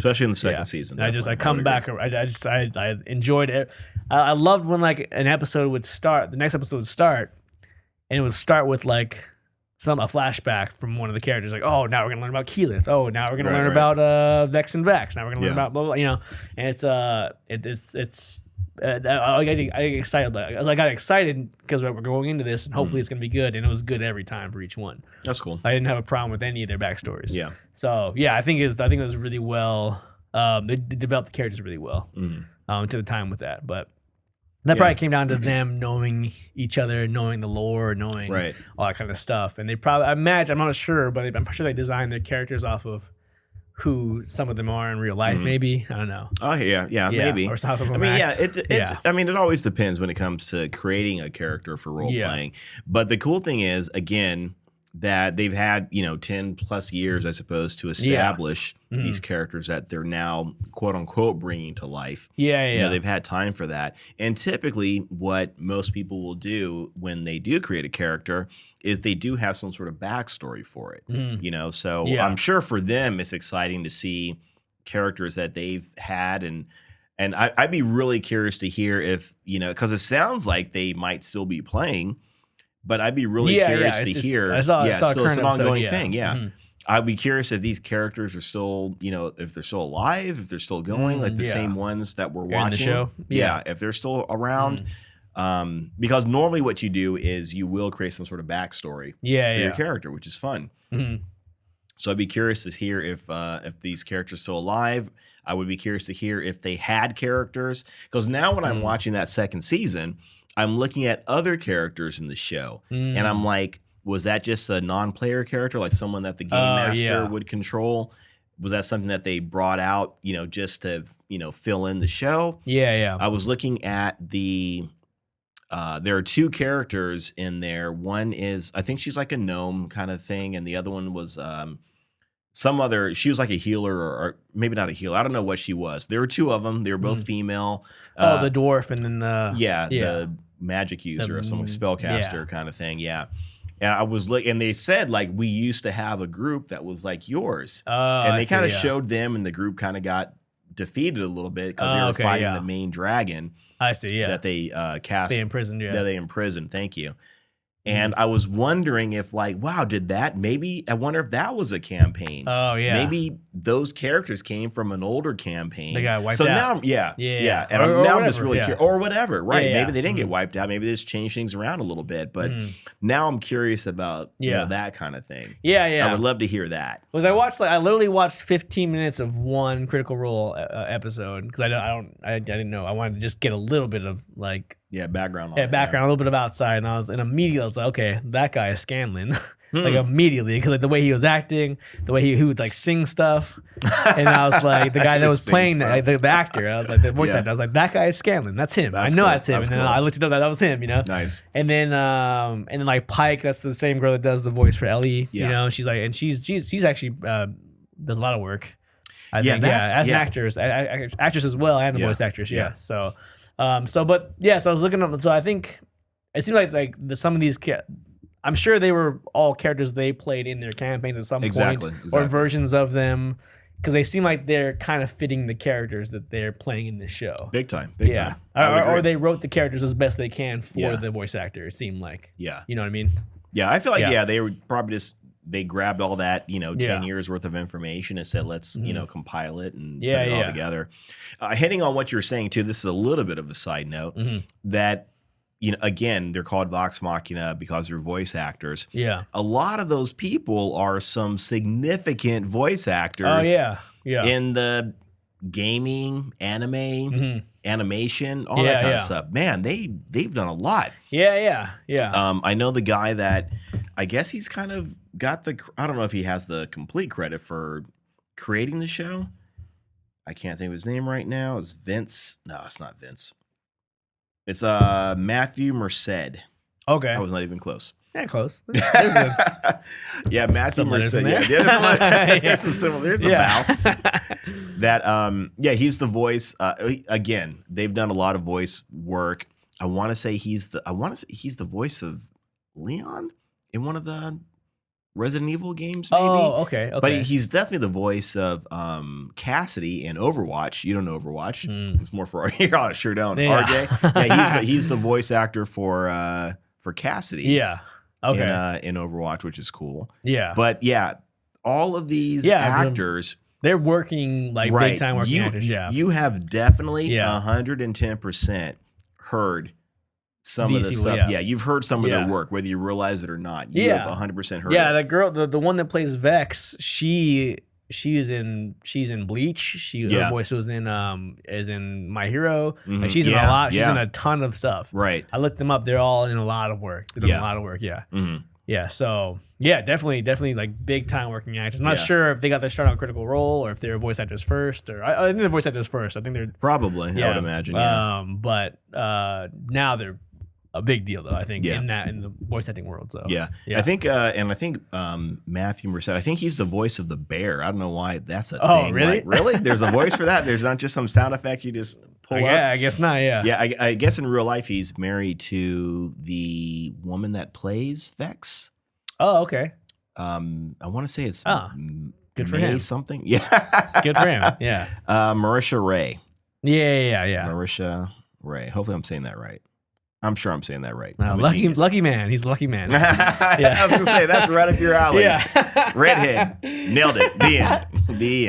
I enjoyed it. I loved when like an episode would start, the next episode would start. And it would start with like a flashback from one of the characters, like, oh, now we're gonna learn about Keyleth. Oh, now we're gonna learn about Vex and Vex. Now we're gonna learn about blah blah. And it's I get excited. I got excited because we're going into this, and hopefully it's gonna be good. And it was good every time for each one. That's cool. I didn't have a problem with any of their backstories. Yeah. So yeah, I think it was really well. They developed the characters really well. To the time with that, but that probably came down to them knowing each other, knowing the lore, knowing all that kind of stuff. And they probably, I imagine, I'm not sure, but I'm sure they designed their characters off of who some of them are in real life. Maybe, I don't know. Oh yeah, maybe. Or how some of I them mean, act. I mean, it always depends when it comes to creating a character for role playing. But the cool thing is, again, that they've had 10 plus years, I suppose, to establish these characters that they're now quote unquote bringing to life. They've had time for that. And typically what most people will do when they do create a character is they do have some sort of backstory for it. So I'm sure for them it's exciting to see characters that they've had, and I'd be really curious to hear if because it sounds like they might still be playing. But I'd be really curious to hear. So it's an ongoing thing. I'd be curious if these characters are still, if they're still alive, if they're still going, like the same ones that we're watching. In the show. If they're still around. Because normally what you do is you will create some sort of backstory for your character, which is fun. So I'd be curious to hear if these characters are still alive. I would be curious to hear if they had characters. Because now when I'm watching that second season, I'm looking at other characters in the show, and I'm like, was that just a non-player character, like someone that the game master would control? Was that something that they brought out, just to, fill in the show? I was looking at there are two characters in there. One is, I think she's like a gnome kind of thing, and the other one was she was like a healer, or maybe not a healer. I don't know what she was. There were two of them. They were both female. The dwarf and then the magic user or some spellcaster kind of thing. And I was and they said like, we used to have a group that was like yours, and they kind of showed them, and the group kind of got defeated a little bit because they were fighting the main dragon. I see. That they cast. They imprisoned. That they imprisoned. Thank you. And I was wondering if I wonder if that was a campaign. Maybe those characters came from an older campaign. They got wiped out. Now, And now I'm just really curious. Or whatever, right? Maybe they didn't get wiped out. Maybe they just changed things around a little bit. But now I'm curious about that kind of thing. I would love to hear that. I literally watched 15 minutes of one Critical Role episode because I didn't know. I wanted to just get a little bit of background. A little bit of outside, and immediately I was like, okay, that guy is Scanlan. Like immediately, because like the way he was acting, the way he would like sing stuff, and I was like, the guy that was playing the actor, I was like the voice actor, I was like, that guy is Scanlan. That's him. That's him. That's and then I looked it up, that was him. Nice. And then like Pike, that's the same girl that does the voice for Ellie. She's like, and she's actually does a lot of work. I think, as an actress as well, and a voice actress. So I was looking up. So I think it seemed like some of these I'm sure they were all characters they played in their campaigns at some point, or versions of them, because they seem like they're kind of fitting the characters that they're playing in the show. Big time. Or they wrote the characters as best they can for the voice actor. It seemed like. You know what I mean? Yeah, I feel like they were probably just they grabbed all that 10 years worth of information and said let's compile it and put it all together. Hitting on what you're saying too, this is a little bit of a side note that. Again, they're called Vox Machina because they're voice actors. A lot of those people are some significant voice actors. In the gaming, anime, animation, all that kind of stuff. Man, they've done a lot. I know the guy that I guess he's kind of got I don't know if he has the complete credit for creating the show. I can't think of his name right now. It's Vince. No, it's not Vince. It's Matthew Merced. Okay. I was not even close. Yeah, close. Matthew Merced. There's some similar. There's a bow. That he's the voice. Again, they've done a lot of voice work. I want to say he's the voice of Leon in one of the Resident Evil games, maybe. Oh, okay. But he's definitely the voice of Cassidy in Overwatch. You don't know Overwatch. It's more for I sure don't. RJ. He's the voice actor for Cassidy. Okay. In Overwatch, which is cool. Yeah. But all of these actors They're working like big time working actors. Yeah, you have definitely 110% heard some of the stuff. Yeah, you've heard some of their work, whether you realize it or not. You have 100% heard. Yeah, the girl, the one that plays Vex, she's in Bleach. Her voice was in My Hero. Like she's in a lot. She's in a ton of stuff. Right. I looked them up. They're all in a lot of work. They're doing a lot of work. Yeah. Yeah. So definitely like big time working actors. I'm not sure if they got their start on Critical Role or if they're voice actors first. Or I think they're voice actors first. I think they're probably. I would imagine. Yeah. But now they're a big deal though. I think in the voice acting world. So I think Matthew Merced, I think he's the voice of the bear. I don't know why that's a thing. Really? Like, really? There's a voice for that. There's not just some sound effect you just pull up. Yeah, I guess not. Yeah. Yeah, I guess in real life he's married to the woman that plays Vex. Oh, okay. I want to say it's good for him. Something. Yeah. Good for him. Yeah. Marisha Ray. Yeah. Marisha Ray. Hopefully I'm saying that right. I'm sure I'm saying that right. Lucky man. He's a lucky man. I was going to say, that's right up your alley. Yeah. Redhead. Nailed it. The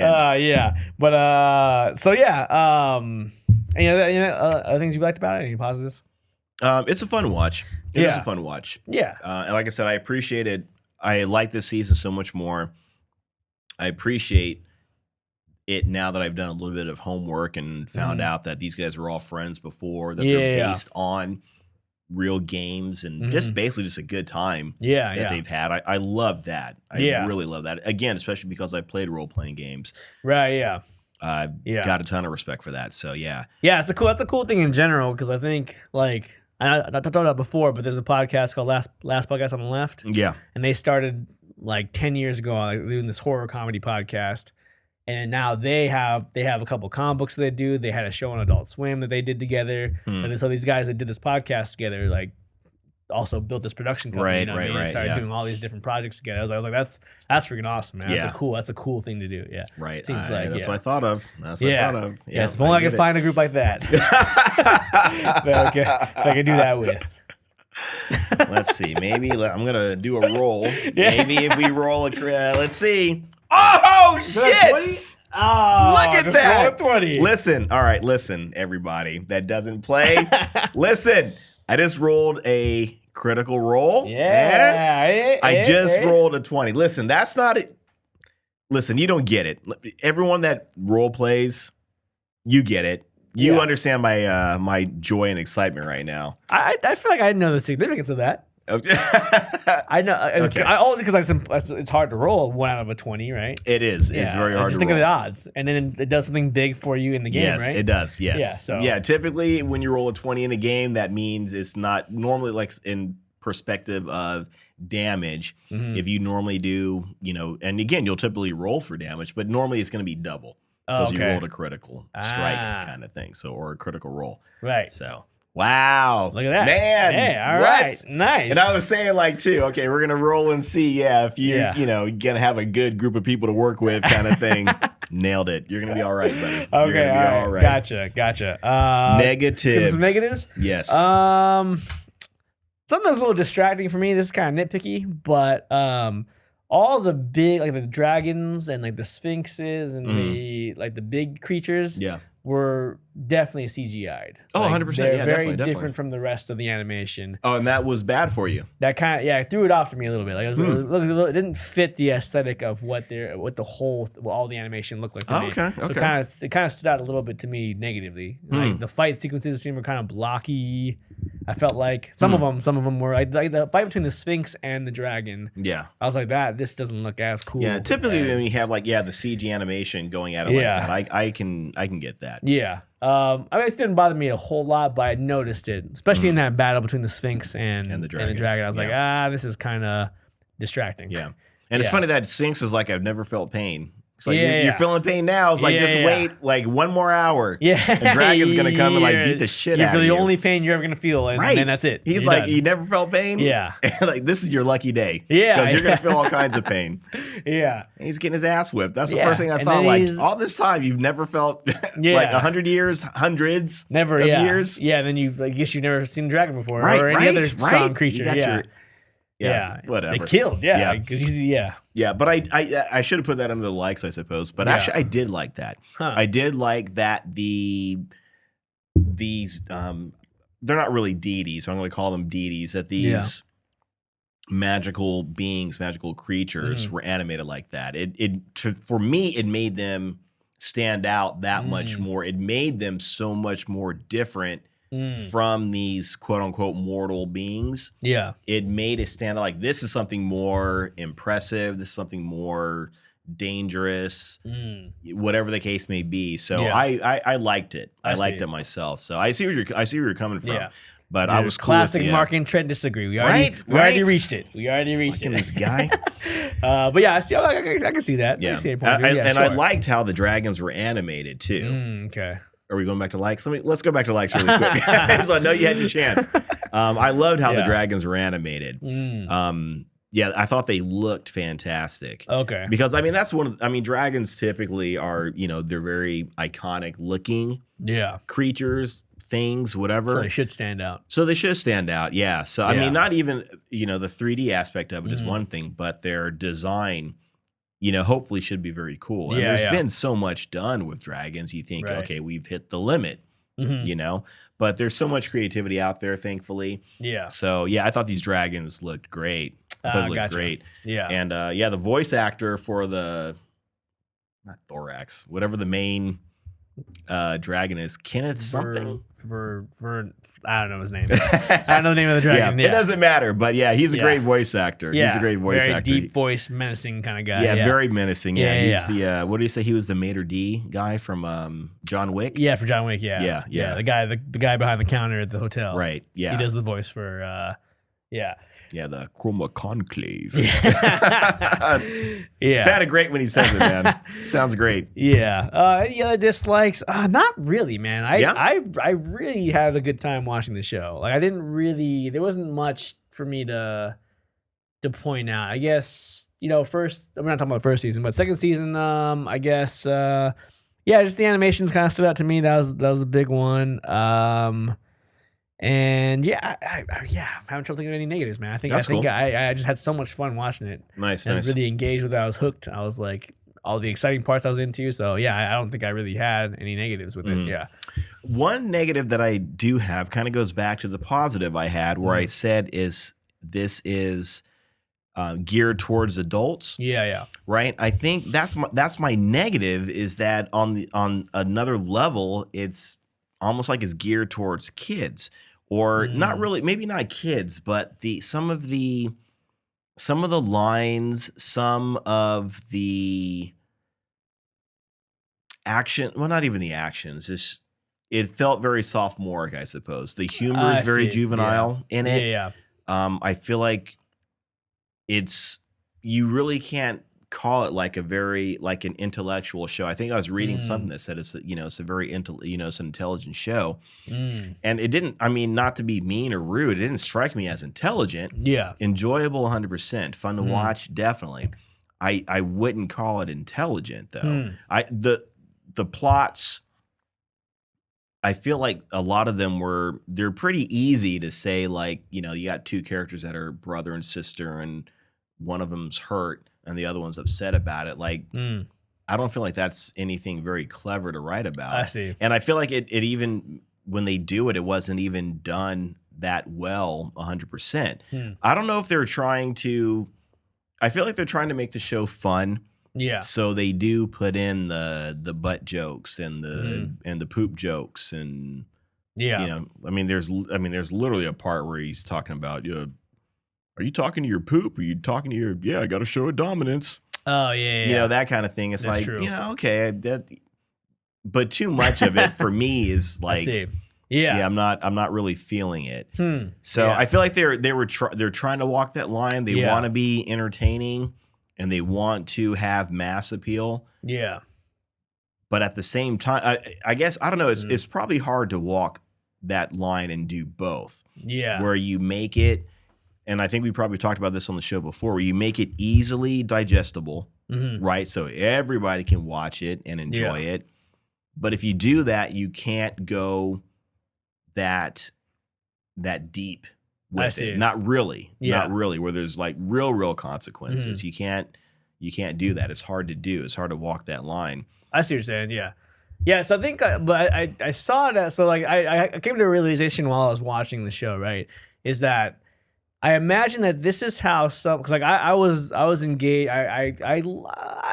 end. Yeah. But, so yeah. Any other things you liked about it? Any positives? It's a fun watch. It is a fun watch. Yeah. And like I said, I appreciate it. I like this season so much more. I appreciate it now that I've done a little bit of homework and found out that these guys were all friends before, that they're based on real games and just basically just a good time that they've had. I love that. I really love that. Again, especially because I played role-playing games. Right, yeah. Got a ton of respect for that. So, yeah. Yeah, that's a cool thing in general because I think, like, I talked about it before, but there's a podcast called Last Podcast on the Left. Yeah. And they started, like, 10 years ago doing this horror comedy podcast. And now they have a couple comic books that they do. They had a show on Adult Swim that they did together. And so these guys that did this podcast together, like, also built this production company. Right. And started doing all these different projects together. I was like, that's freaking awesome, man. That's a cool thing to do. Yeah. Right. Seems like that's what I thought of. That's what I thought of. Yeah. If only I could find a group like that that I could do that with. Let's see. Maybe I'm gonna do a roll. Maybe if we roll let's see. Oh shit! 20? Oh, look at that! Roll a 20. Listen, everybody that doesn't play, listen. I just rolled a critical roll. Yeah, I just rolled a 20. Listen, that's not it. Listen, you don't get it. Everyone that role plays, you get it. You understand my my joy and excitement right now. I feel like I know the significance of that. I know. Okay. Because it's hard to roll 1 out of a 20, right? It is. It's very hard. Just think of the odds, and then it does something big for you in the game, right? Yes, it does. Yes. Yeah. Typically, when you roll a 20 in a game, that means it's not normally like in perspective of damage. If you normally do, and again, you'll typically roll for damage, but normally it's going to be double because you rolled a critical strike kind of thing, or a critical roll, right? So. Wow. Look at that. Man. Hey, all right. Nice. And I was saying okay, we're going to roll and see, if you're going to have a good group of people to work with kind of thing. Nailed it. You're going to be all right, buddy. Okay, you're going to be all right. Gotcha. Negatives. Some negatives? Yes. Something that's a little distracting for me. This is kind of nitpicky, but all the big, like the dragons and like the sphinxes and the big creatures were definitely CGI'd. Oh, 100%. They're very different from the rest of the animation. Oh, and that was bad for you. That kind of, it threw it off to me a little bit. Like it didn't fit the aesthetic of what all the animation looked like to me. Okay. So it kind of stood out a little bit to me negatively. Like the fight sequences were kind of blocky. I felt like some of them were like the fight between the Sphinx and the dragon. Yeah, I was like, this doesn't look as cool. Yeah, typically when you have the CG animation going at it like that, I can get that. Yeah. I mean, it didn't bother me a whole lot, but I noticed it, especially in that battle between the Sphinx and the dragon. I was like, this is kind of distracting. Yeah, and it's funny that Sphinx is like, I've never felt pain. It's like you're feeling pain now. It's like just wait like 1 more hour. Yeah, the dragon's gonna come and beat the shit out of you. The only pain you're ever gonna feel, and then that's it. He's like, you never felt pain. Yeah, like this is your lucky day. Yeah, because you're gonna feel all kinds of pain. Yeah, and he's getting his ass whipped. That's the first thing I thought. Like all this time, you've never felt like 100 years, hundreds of years. Yeah, and then I guess you've never seen a dragon before, or any other strong creature. Yeah, whatever. They killed, because Yeah, but I should have put that under the likes, I suppose. But actually, I did like that. Huh. I did like that these they're not really deities, so I'm going to call them deities. That these magical beings, magical creatures were animated like that. For me, it made them stand out that much more. It made them so much more different from these quote unquote mortal beings. Yeah. It made it stand out like this is something more impressive. This is something more dangerous, whatever the case may be. So I liked it. I liked it myself. So I see where you're coming from. Yeah. But I was classic cool Mark and Trent disagree. We already reached it. We already reached it. This guy. But yeah, I can see that. Yeah. I liked how the dragons were animated too. Okay. Are we going back to likes? Let's go back to likes really quick. So I know you had your chance. I loved how the dragons were animated. Yeah, I thought they looked fantastic. Okay. Because that's dragons typically are, they're very iconic looking creatures, things, whatever. So they should stand out. Yeah. So not even, the 3D aspect of it is one thing, but their design, hopefully should be very cool. And there's been so much done with dragons. You think, okay, we've hit the limit, but there's so much creativity out there, thankfully. Yeah. So I thought these dragons looked great. I thought they looked great. Yeah. And the voice actor for not thorax, whatever the main dragon is, Kenneth something. I don't know his name. I don't know the name of the dragon. It doesn't matter, but he's a great voice actor. He's a great voice actor. Very deep voice, menacing kind of guy. Yeah, very menacing. He's the what did he say? He was the Mater D guy from John Wick. Yeah, for John Wick. Yeah. The guy behind the counter at the hotel. Right. Yeah. He does the voice for. Yeah, the Chroma Conclave. Sounded great when he says it, man. Sounds great. Yeah. Any other dislikes? Not really, man. I really had a good time watching the show. Like there wasn't much for me to point out. I guess, first, I'm not talking about the first season, but second season, I guess, just the animations kind of stood out to me. That was the big one. And I'm having trouble thinking of any negatives, man. I think I just had so much fun watching it. Nice. I was really engaged with it. I was hooked. I was like all the exciting parts I was into. So I don't think I really had any negatives with it. Yeah. One negative that I do have kind of goes back to the positive I had, where I said this is geared towards adults. Yeah. Right. I think that's my negative, is that on another level, it's almost like it's geared towards kids. Or not really, maybe not kids, but some of the lines, some of the action, well, not even the actions, it felt very sophomoric, I suppose. The humor is very juvenile in it. Yeah. I feel like you really can't call it like an intellectual show. I think I was reading something that said it's a very it's an intelligent show. And it didn't, not to be mean or rude, it didn't strike me as intelligent. Yeah. Enjoyable 100%, fun to watch, definitely. I wouldn't call it intelligent though. The plots, I feel like a lot of them they're pretty easy to say, like, you got two characters that are brother and sister and one of them's hurt and the other one's upset about it. Like, I don't feel like that's anything very clever to write about. I see. And I feel like it even, when they do it, it wasn't even done that well 100%. I don't know if they're trying to, I feel like they're trying to make the show fun. Yeah. So they do put in the butt jokes and the poop jokes and there's literally a part where he's talking about, are you talking to your poop? Are you talking to your, I got to show a dominance. Oh, yeah. That kind of thing. It's That's like, true. Okay. But too much of it for me is like, I see. I'm not really feeling it. So I feel like they're trying to walk that line. They want to be entertaining and they want to have mass appeal. Yeah. But at the same time, I guess, I don't know, it's probably hard to walk that line and do both. Yeah. Where you make it, and I think we probably talked about this on the show before, where you make it easily digestible, right? So everybody can watch it and enjoy it. But if you do that, you can't go that deep with it. Not really. Not really, where there's like real consequences. You you can't do that. It's hard to do. It's hard to walk that line. I see what you're saying. Yeah. Yeah. So I think, but I saw that. So like, I came to a realization while I was watching the show, right? Is that I imagine that this is how some, because like I was engaged. I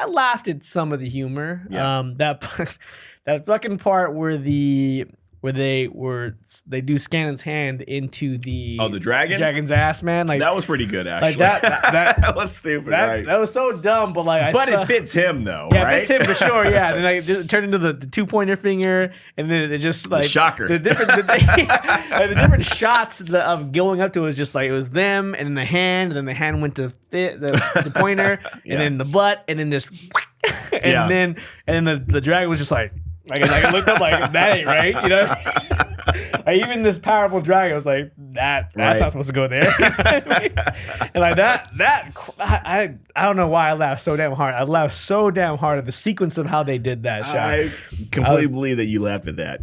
laughed at some of the humor. Yeah. That fucking part where they do Scannon's hand into the dragon's ass, man. Like that was pretty good, actually. Like that was stupid, right? That was so dumb, but like it fits him though, yeah, right? it fits him for sure. Yeah, and like it turned into the 2-pointer finger, and then it just like the shocker. The different shots of going up to it was just like it was them, and then the hand, and then the hand went to fit the pointer, and then the butt, and then this, and then the dragon was just like. I looked up like that ain't right, you know. Like, even this powerful dragon was like that's not supposed to go there. And like I don't know why I laughed so damn hard. I laughed so damn hard at the sequence of how they did that shot. I completely believe that you laughed at that.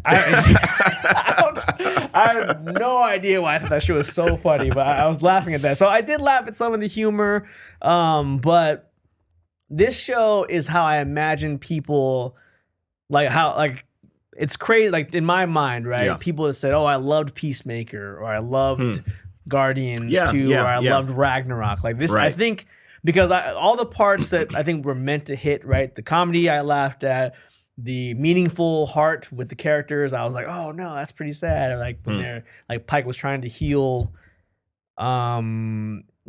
I have no idea why I thought that shit was so funny, but I was laughing at that. So I did laugh at some of the humor, but this show is how I imagine people. Like how like it's crazy like in my mind, right? Yeah. People that said, "Oh, I loved Peacemaker," or "I loved Guardians 2," or "I loved Ragnarok." Like this, right. I think because all the parts that I think were meant to hit, right? The comedy I laughed at, the meaningful heart with the characters. I was like, "Oh no, that's pretty sad." Or like when they're like Pike was trying to heal,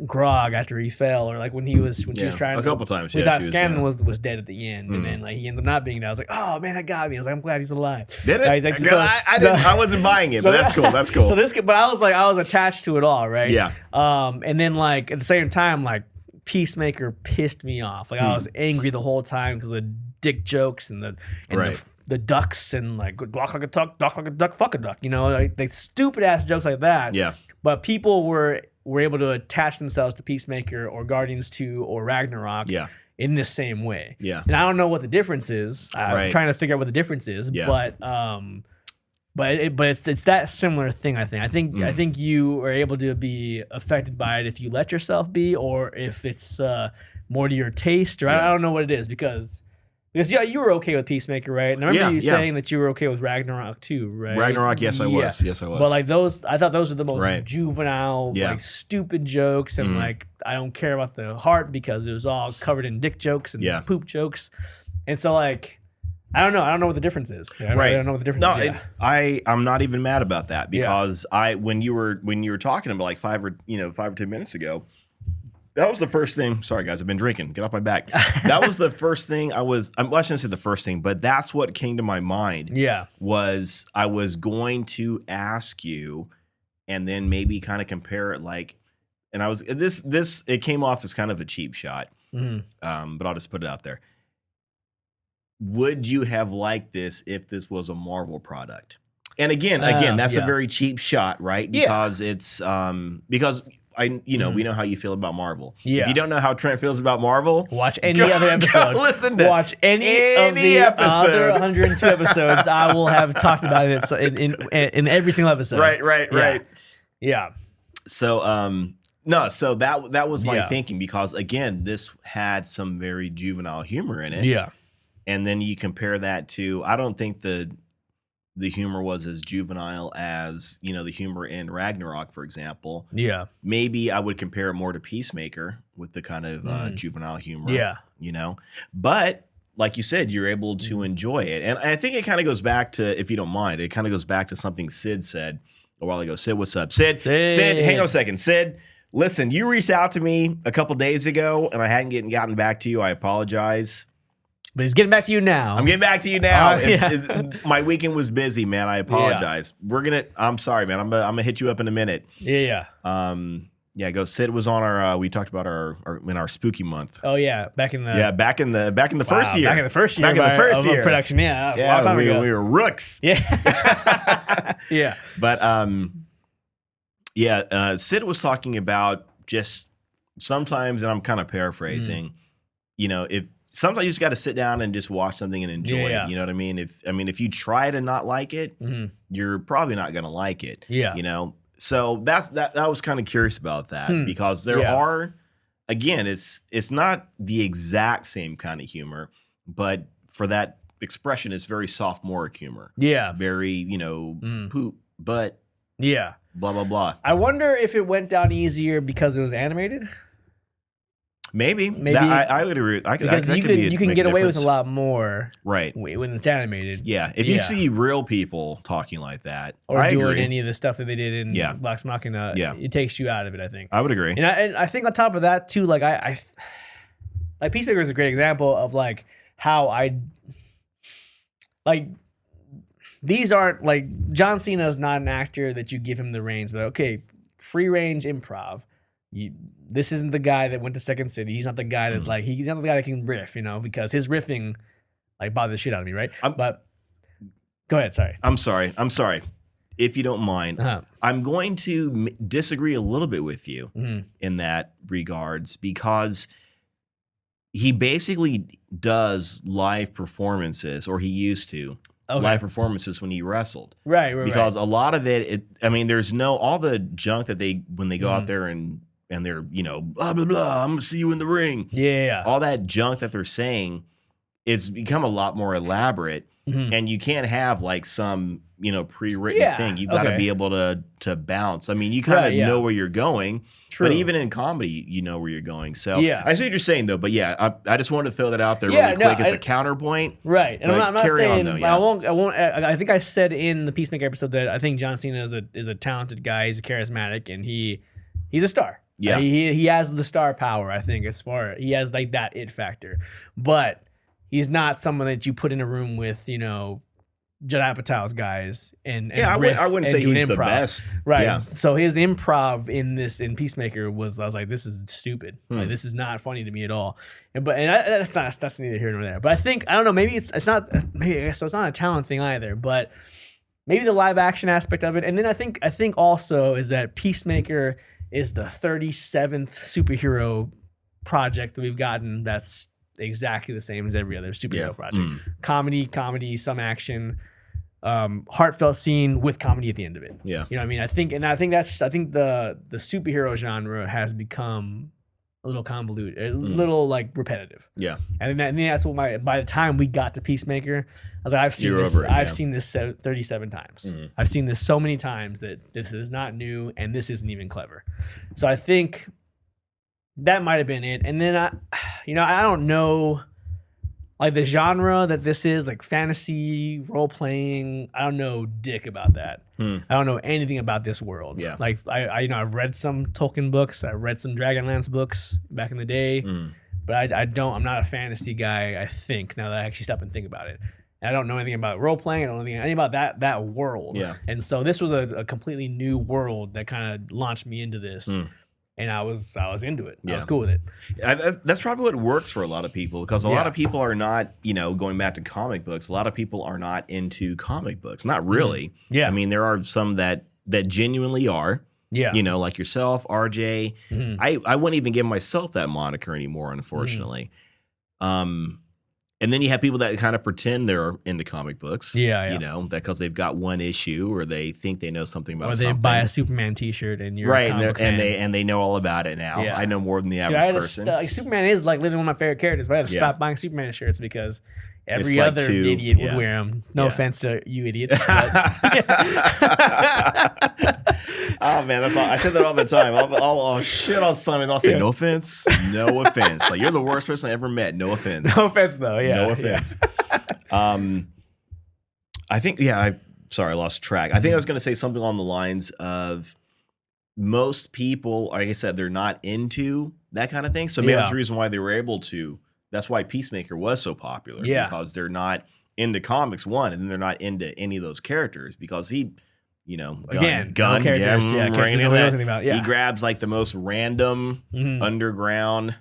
Grog after he fell, or like when she was trying a couple times. We thought Scannon was dead at the end, and then like he ended up not being dead. I was like, oh man, that got me. I was like, I'm glad he's alive. Did it? Like, I wasn't buying it, but that's cool. That's cool. So but I was attached to it all, right? Yeah. And then like at the same time, like Peacemaker pissed me off. Like I was angry the whole time because of the dick jokes and the ducks and like walk like a duck, fuck a duck. You know, like the stupid ass jokes like that. Yeah. But people were able to attach themselves to Peacemaker or Guardians 2 or Ragnarok in the same way. Yeah. And I don't know what the difference is. I'm trying to figure out what the difference is. Yeah. But it's that similar thing, I think. I think you are able to be affected by it if you let yourself be, or if it's more to your taste, or I don't know what it is because you were okay with Peacemaker, right? And I remember you saying that you were okay with Ragnarok too, right? Ragnarok, yes, I was. Yes, I was. But like I thought those were the most juvenile, like stupid jokes, and like I don't care about the heart because it was all covered in dick jokes and poop jokes, and so like I don't know what the difference is. I don't know what the difference is. I'm not even mad about that because when you were talking about like 5 or 10 minutes ago. That was the first thing. Sorry, guys, I've been drinking. Get off my back. That was the first thing I shouldn't say the first thing, but that's what came to my mind. Yeah. Was I was going to ask you and then maybe kind of compare it like, and I was, it came off as kind of a cheap shot, but I'll just put it out there. Would you have liked this if this was a Marvel product? And again, that's a very cheap shot, right? Because it's, because we know how you feel about Marvel. Yeah. If you don't know how Trent feels about Marvel, watch any other episode. Watch any of the other 102 episodes. I will have talked about it in every single episode. Right. Yeah. So so that was my thinking because again, this had some very juvenile humor in it. Yeah. And then you compare that to I don't think the humor was as juvenile as, the humor in Ragnarok, for example. Yeah. Maybe I would compare it more to Peacemaker with the kind of juvenile humor. Yeah. But like you said, you're able to enjoy it. And I think it kind of goes back to, if you don't mind, it kind of goes back to something Sid said a while ago. Sid, what's up? Sid, hang on a second. Sid, listen, you reached out to me a couple days ago and I hadn't gotten back to you. I apologize. But he's getting back to you now. I'm getting back to you now. My weekend was busy, man. I apologize. I'm sorry, man. I'm gonna hit you up in a minute. Yeah. Go. Sid was on our. We talked about our spooky month. Oh yeah, back in the first year. Back in the first year. Of production. Yeah. A long time ago. We were rooks. Yeah. Yeah. But Sid was talking about just sometimes, and I'm kind of paraphrasing. If sometimes you just got to sit down and just watch something and enjoy it. You know what I mean? If you try to not like it, you're probably not going to like it. Yeah. So I was kind of curious about that because there are again, it's not the exact same kind of humor, but for that expression, it's very sophomoric humor. Yeah. Very, poop, but blah, blah, blah. I wonder if it went down easier because it was animated. Maybe. I would agree. Because you can get away with a lot more, right, when it's animated. Yeah, if you see real people talking like that, or I doing agree. any of the stuff that they did in Vox Machina, it takes you out of it. I think I would agree, and I think on top of that too, like I like Peacemaker is a great example of like how I like. These aren't like John Cena is not an actor that you give him the reins, but okay, free range improv. This isn't the guy that went to Second City. He's not the guy that like he's not the guy that can riff, because his riffing like bothers the shit out of me, right? But go ahead. Sorry. I'm sorry. If you don't mind, I'm going to disagree a little bit with you in that regards because he basically does live performances, or he used to. Live performances when he wrestled. Right. Because a lot of there's all the junk that when they go out there and they're, blah, blah, blah, I'm going to see you in the ring. Yeah. All that junk that they're saying is become a lot more elaborate. And you can't have like some, pre-written thing. You've got to be able to bounce. I mean, you kind of know where you're going. True. But even in comedy, you know where you're going. So I see what you're saying, though. But I just wanted to throw that out there really quick as a counterpoint. Right. And I'm not saying, on, though, I won't. I think I said in the Peacemaker episode that I think John Cena is a talented guy. He's charismatic, and he's a star. Yeah. He has the star power, I think, he has like that it factor. But he's not someone that you put in a room with, Judd Apatow's guys and I wouldn't say he's the best, right? Yeah. So his improv in Peacemaker I was like, this is stupid. Like, this is not funny to me at all. That's neither here nor there. But I don't know. Maybe it's not. Maybe so it's not a talent thing either. But maybe the live action aspect of it. And then I think also is that Peacemaker is the 37th superhero project that we've gotten that's exactly the same as every other superhero project. Comedy, some action, heartfelt scene with comedy at the end of it. Yeah. You know what I mean? I think the superhero genre has become a little convoluted, a little like repetitive. Yeah. And that's what by the time we got to Peacemaker, I was like, I've seen this 37 times. I've seen this so many times that this is not new and this isn't even clever. So I think that might have been it. And then I don't know, like the genre that this is, like fantasy, role playing. I don't know dick about that. I don't know anything about this world. Yeah. Like I've read some Tolkien books. I read some Dragonlance books back in the day, but I'm not a fantasy guy. I think now that I actually stop and think about it. And I don't know anything about role playing. I don't know anything about that world. Yeah. And so this was a completely new world that kind of launched me into this. And I was into it. I was cool with it. That's probably what works for a lot of people because a lot of people are not, going back to comic books. A lot of people are not into comic books. Not really. Yeah. I mean, there are some that genuinely are. Yeah. Like yourself, RJ. I wouldn't even give myself that moniker anymore, unfortunately. And then you have people that kind of pretend they're into comic books. Yeah. That because they've got one issue or they think they know something about something. Or they buy a Superman T-shirt and you're right, a comic fan. and they know all about it now. Yeah. I know more than the average person. Superman is like literally one of my favorite characters, but I had to stop buying Superman shirts because every other idiot would wear them. No offense to you idiots. Oh man, that's all. I said that all the time. I'll shit on something. I'll say no offense, no offense. Like you're the worst person I ever met. No offense. No offense though. Yeah. No offense. I think sorry, I lost track. I think I was going to say something along the lines of most people, like I said, they're not into that kind of thing. So maybe that's the reason why they were able to. That's why Peacemaker was so popular. Yeah. Because they're not into comics, one, and then they're not into any of those characters because he, gun, characters, he grabs like the most random underground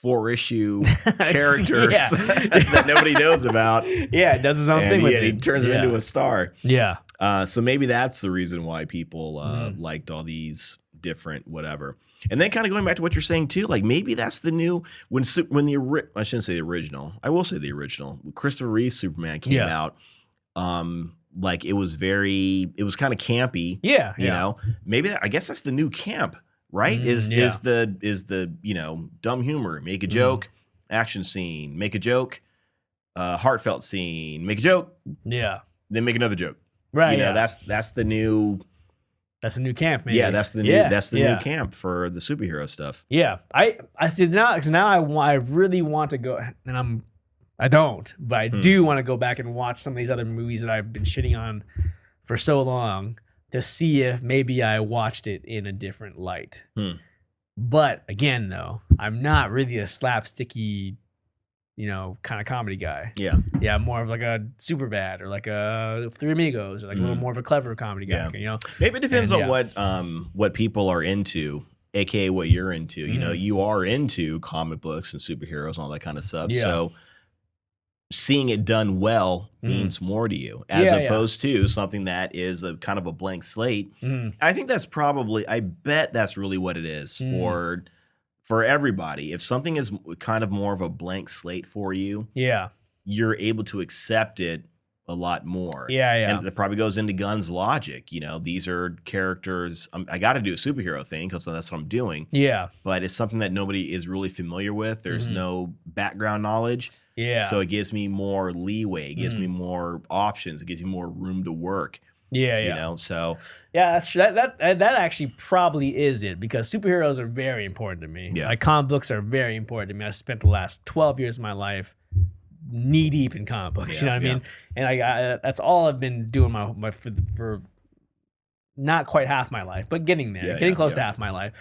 4-issue characters that nobody knows about. Yeah, does his own thing with it. He turns him into a star. Yeah. So maybe that's the reason why people liked all these different whatever. And then kind of going back to what you're saying too, like maybe that's the new I shouldn't say the original. I will say the original. Christopher Reeve's Superman came out. Like it was kind of campy. Yeah. You know, maybe I guess that's the new camp right? Is the dumb humor, make a joke, action scene, make a joke, heartfelt scene, make a joke, then make another joke, right? That's the new. That's a new camp, maybe. Yeah, that's the new camp for the superhero stuff. Yeah, I see now because now I really want to go, and I don't, but I do want to go back and watch some of these other movies that I've been shitting on for so long to see if maybe I watched it in a different light. But again, though, I'm not really a slapsticky, kind of comedy guy. Yeah, more of like a Superbad or like a Three Amigos or like a little more of a clever comedy guy. Maybe it depends on what people are into, aka what you're into. You are into comic books and superheroes and all that kind of stuff. Yeah. So seeing it done well means more to you, as opposed to something that is a kind of a blank slate. I think I bet that's really what it is for everybody. If something is kind of more of a blank slate for you, you're able to accept it a lot more. And it probably goes into Gunn's logic. These are characters. I got to do a superhero thing because that's what I'm doing. But it's something that nobody is really familiar with. There's no background knowledge. So it gives me more leeway. It gives me more options. It gives me more room to work. So that's that actually probably is it, because superheroes are very important to me. Like comic books are very important to me. I spent the last 12 years of my life knee deep in comic books. You know what I mean? And I that's all I've been doing for not quite half my life, but getting there, getting close to half my life.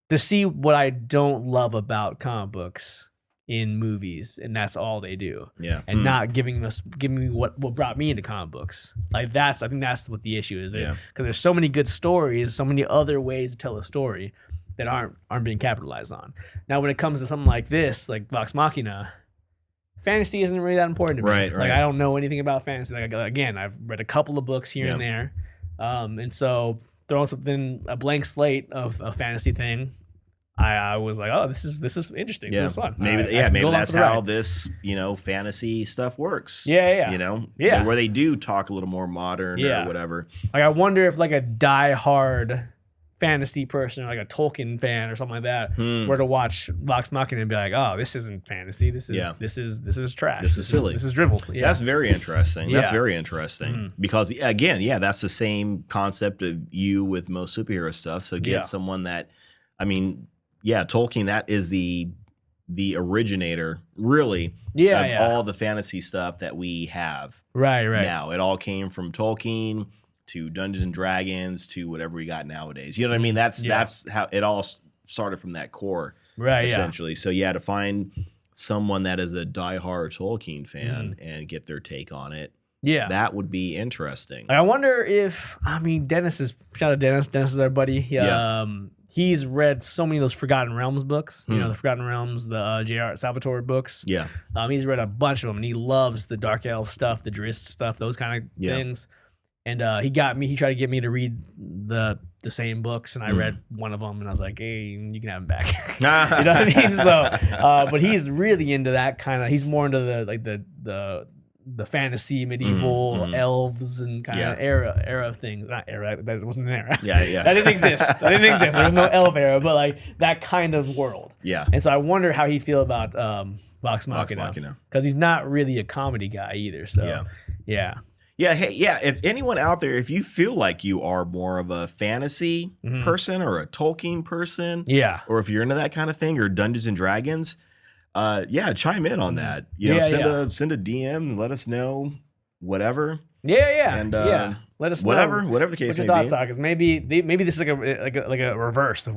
To see what I don't love about comic books in movies, and that's all they do. And not giving me what brought me into comic books. I think that's what the issue is. Because there's so many good stories, so many other ways to tell a story that aren't being capitalized on. Now, when it comes to something like this, like Vox Machina, fantasy isn't really that important to me. Right. Like I don't know anything about fantasy. Like again, I've read a couple of books here and there, and so throwing a blank slate of a fantasy thing, I was like, oh, this is interesting. This is fun. Maybe that's how this fantasy stuff works. Where they do talk a little more modern or whatever. Like I wonder if like a diehard fantasy person, or like a Tolkien fan or something like that, were to watch Vox Machina and be like, oh, this isn't fantasy. This is trash. This is silly. This is drivel. That's very interesting. That's very interesting because again, that's the same concept of you with most superhero stuff. So get someone that, Tolkien, that is the originator, really, of all the fantasy stuff that we have. Right. Now, it all came from Tolkien to Dungeons and Dragons to whatever we got nowadays. You know what I mean? That's how it all started, from that core, essentially. So to find someone that is a diehard Tolkien fan and get their take on it, that would be interesting. I wonder if Dennis shout out Dennis. Dennis is our buddy. He's read so many of those Forgotten Realms books. The Forgotten Realms, the J.R. Salvatore books. He's read a bunch of them, and he loves the Dark Elf stuff, the Drizzt stuff, those kind of things. And he tried to get me to read the same books, and I read one of them, and I was like, hey, you can have them back. You know what I mean? So, but he's really into that kind of, he's more into the fantasy, medieval elves and kind of era of things. Not era, that wasn't an era. That didn't exist. There was no elf era, but like that kind of world. And so I wonder how he'd feel about Vox Machina, because he's not really a comedy guy either. So if anyone out there, if you feel like you are more of a fantasy person or a Tolkien person, or if you're into that kind of thing, or Dungeons and Dragons, chime in on that. Send a DM and let us know whatever. And let us know whatever the case may be. What your thoughts are, because maybe this is like a reverse of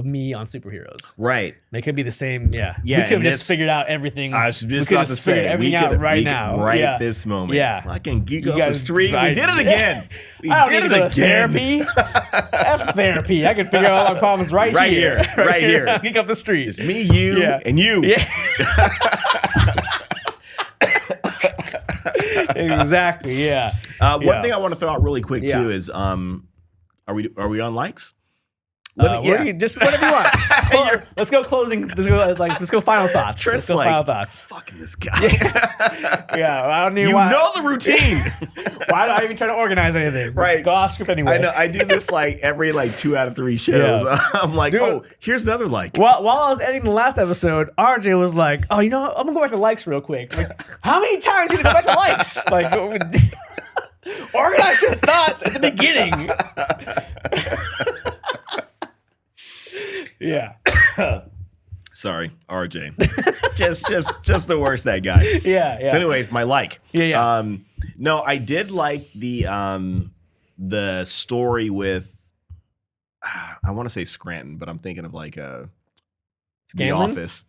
me on superheroes. Right. They could be the same. We could have just figured out everything. I was just about to say we could right now, this moment. I can geek off the street. We did it again. We did it again. Therapy. F therapy. I can figure out all my problems right here. Geek off the street. It's me, you, and you. Exactly. One thing I want to throw out really quick too is, are we on likes? Just whatever you want. let's go closing. Let's go final thoughts. Trent's let's go like, final thoughts. Fucking this guy. Yeah, I don't need. You know the routine. Why do I even try to organize anything? Right. Let's go off script anyway. I know. I do this like every 2 out of 3 shows. Yeah. I'm like, Dude, oh, here's another like. While I was editing the last episode, RJ was like, oh, you know what? I'm gonna go back to likes real quick. Like, how many times are you gonna go back to likes? Like, organize your thoughts at the beginning. Yeah. Sorry, RJ. just the worst, that guy. Yeah. So anyways, my like. Yeah. No, I did like the story with I want to say Scranton, but I'm thinking of like The Scanlon? Office.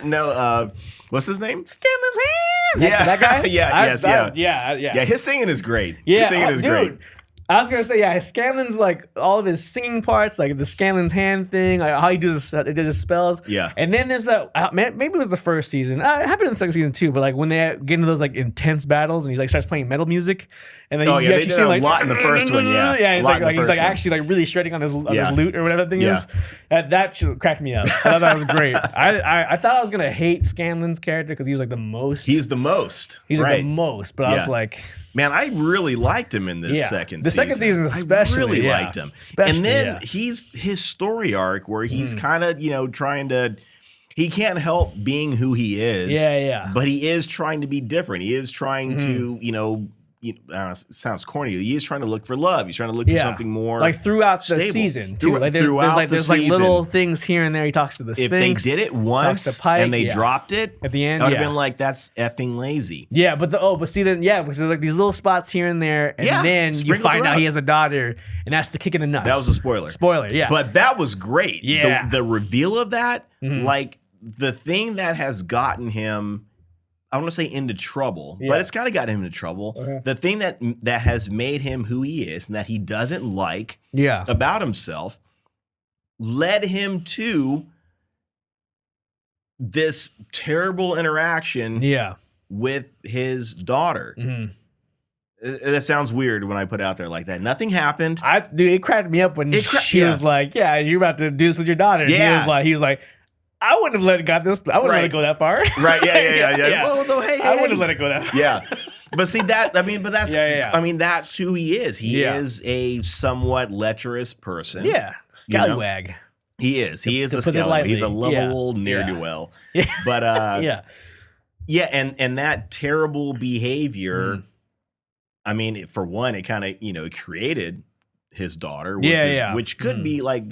No, what's his name? Scanlon's hand. Yeah. That guy? Yeah. Yeah. His singing is great. Yeah, His singing is dude. great. I was gonna say, yeah, Scanlon's like all of his singing parts, like the Scanlon's hand thing, like how he does his spells. Yeah. And then there's that, maybe it was the first season. It happened in the second season too, but like when they get into those like intense battles and he like starts playing metal music, and then they did a lot in the first one. Yeah, yeah, he's like he's like actually like really shredding on his lute or whatever the thing is. That should crack me up. I thought that was great. I thought I was gonna hate Scanlon's character because he was like the most. He's the most. He's right. like the most, but I was like. Man, I really liked him in this second season. The second season especially. I really liked him. Especially, and then his story arc where he's kind of, trying to, he can't help being who he is. Yeah. But he is trying to be different. He is trying to, it sounds corny. He is trying to look for love. He's trying to look for something more like throughout the stable. season too. Like Throughout there's like little things here and there. He talks to the Sphinx. If they did it once Pike, and they dropped it at the end, I would have been like, that's effing lazy. Yeah, but see then because there's like these little spots here and there, and then you find out he has a daughter, and that's the kick in the nuts. That was a spoiler. Yeah. But that was great. Yeah. The reveal of that, like the thing that has gotten him, I want to say into trouble, but it's kind of got him into trouble. The thing that has made him who he is and that he doesn't like about himself led him to this terrible interaction with his daughter. That sounds weird when I put it out there like that. Nothing happened. Dude, it cracked me up when she was like, "Yeah, you're about to do this with your daughter." And he was like, I wouldn't have let it got this. I wouldn't let it go that far. Right? Yeah. Well, though, hey, I wouldn't have let it go that far. Yeah, but see that. I mean, but that's. I mean, that's who he is. He is a somewhat lecherous person. Yeah, scallywag. He is. He is a scallywag. He's a lovable ne'er-do-well. Yeah. But and that terrible behavior. I mean, for one, it kind of created his daughter. Which could be like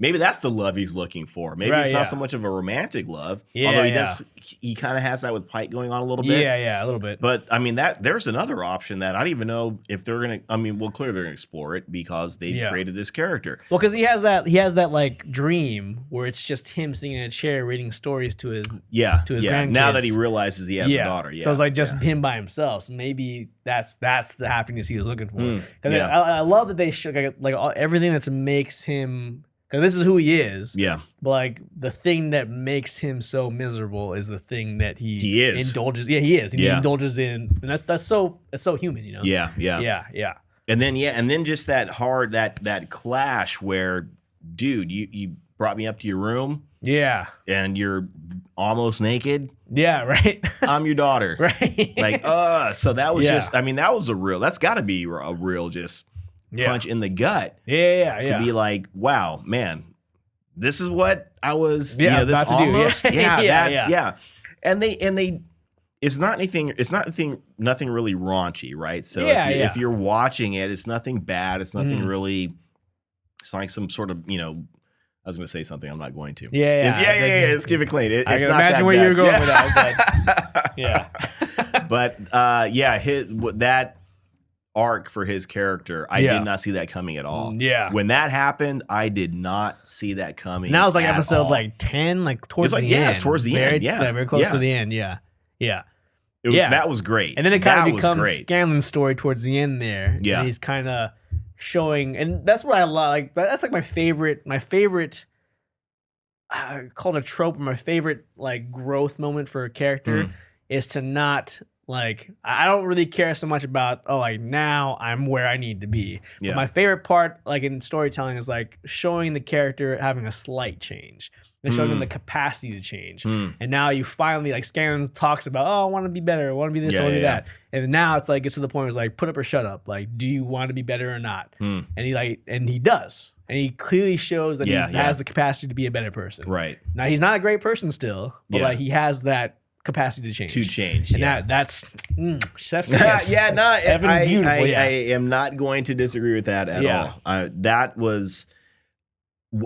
maybe that's the love he's looking for. Maybe it's not so much of a romantic love. Although he kind of has that with Pike going on a little bit. Yeah, a little bit. But I mean there's another option that I don't even know if they're gonna. I mean, well, clearly they're gonna explore it because they've created this character. Well, because he has that like dream where it's just him sitting in a chair reading stories to his grandkids. Now that he realizes he has a daughter. So it's like just him by himself. So maybe that's the happiness he was looking for. Because I love that they show like everything that makes him. Because this is who he is. Yeah. But like the thing that makes him so miserable is the thing that he indulges. Yeah, he is. And he indulges in, and that's so human, Yeah. And then just that clash where, dude, you brought me up to your room. Yeah. And you're almost naked. Yeah, right. I'm your daughter. Right. Like, so that was just. I mean, that's got to be a real just. Punch in the gut. To be like, wow, man, this is what I was. This almost. Do. And they. It's not anything. It's nothing really raunchy, right? So if you're watching it, it's nothing bad. It's nothing really. It's like some sort of I was going to say something. I'm not going to. Let's keep it clean. I can not imagine that where bad. you were going with that. But that arc for his character, I did not see that coming at all. When that happened, I did not see that coming. Now it's like episode 10, like towards the end. Yeah, it's towards the end. Yeah, very close to the end. That was great. And then it kind of becomes Scanlon's story towards the end there. Yeah, and he's kind of showing, and that's what I like. That's like my favorite. I call it a trope. My favorite like growth moment for a character is to not Like, I don't really care so much about, like, now I'm where I need to be. Yeah. But my favorite part, like, in storytelling is, like, showing the character having a slight change. And showing them the capacity to change. And now you finally, like, Scanlan talks about, I want to be better. I want to be this, I want to be that. And now it's like, it's to the point where it's like, put up or shut up. Like, do you want to be better or not? And he does. And he clearly shows that he has the capacity to be a better person. Right. Now, he's not a great person still, but like, he has that capacity to change. And that's chef's kiss. I am not going to disagree with that at all. That was,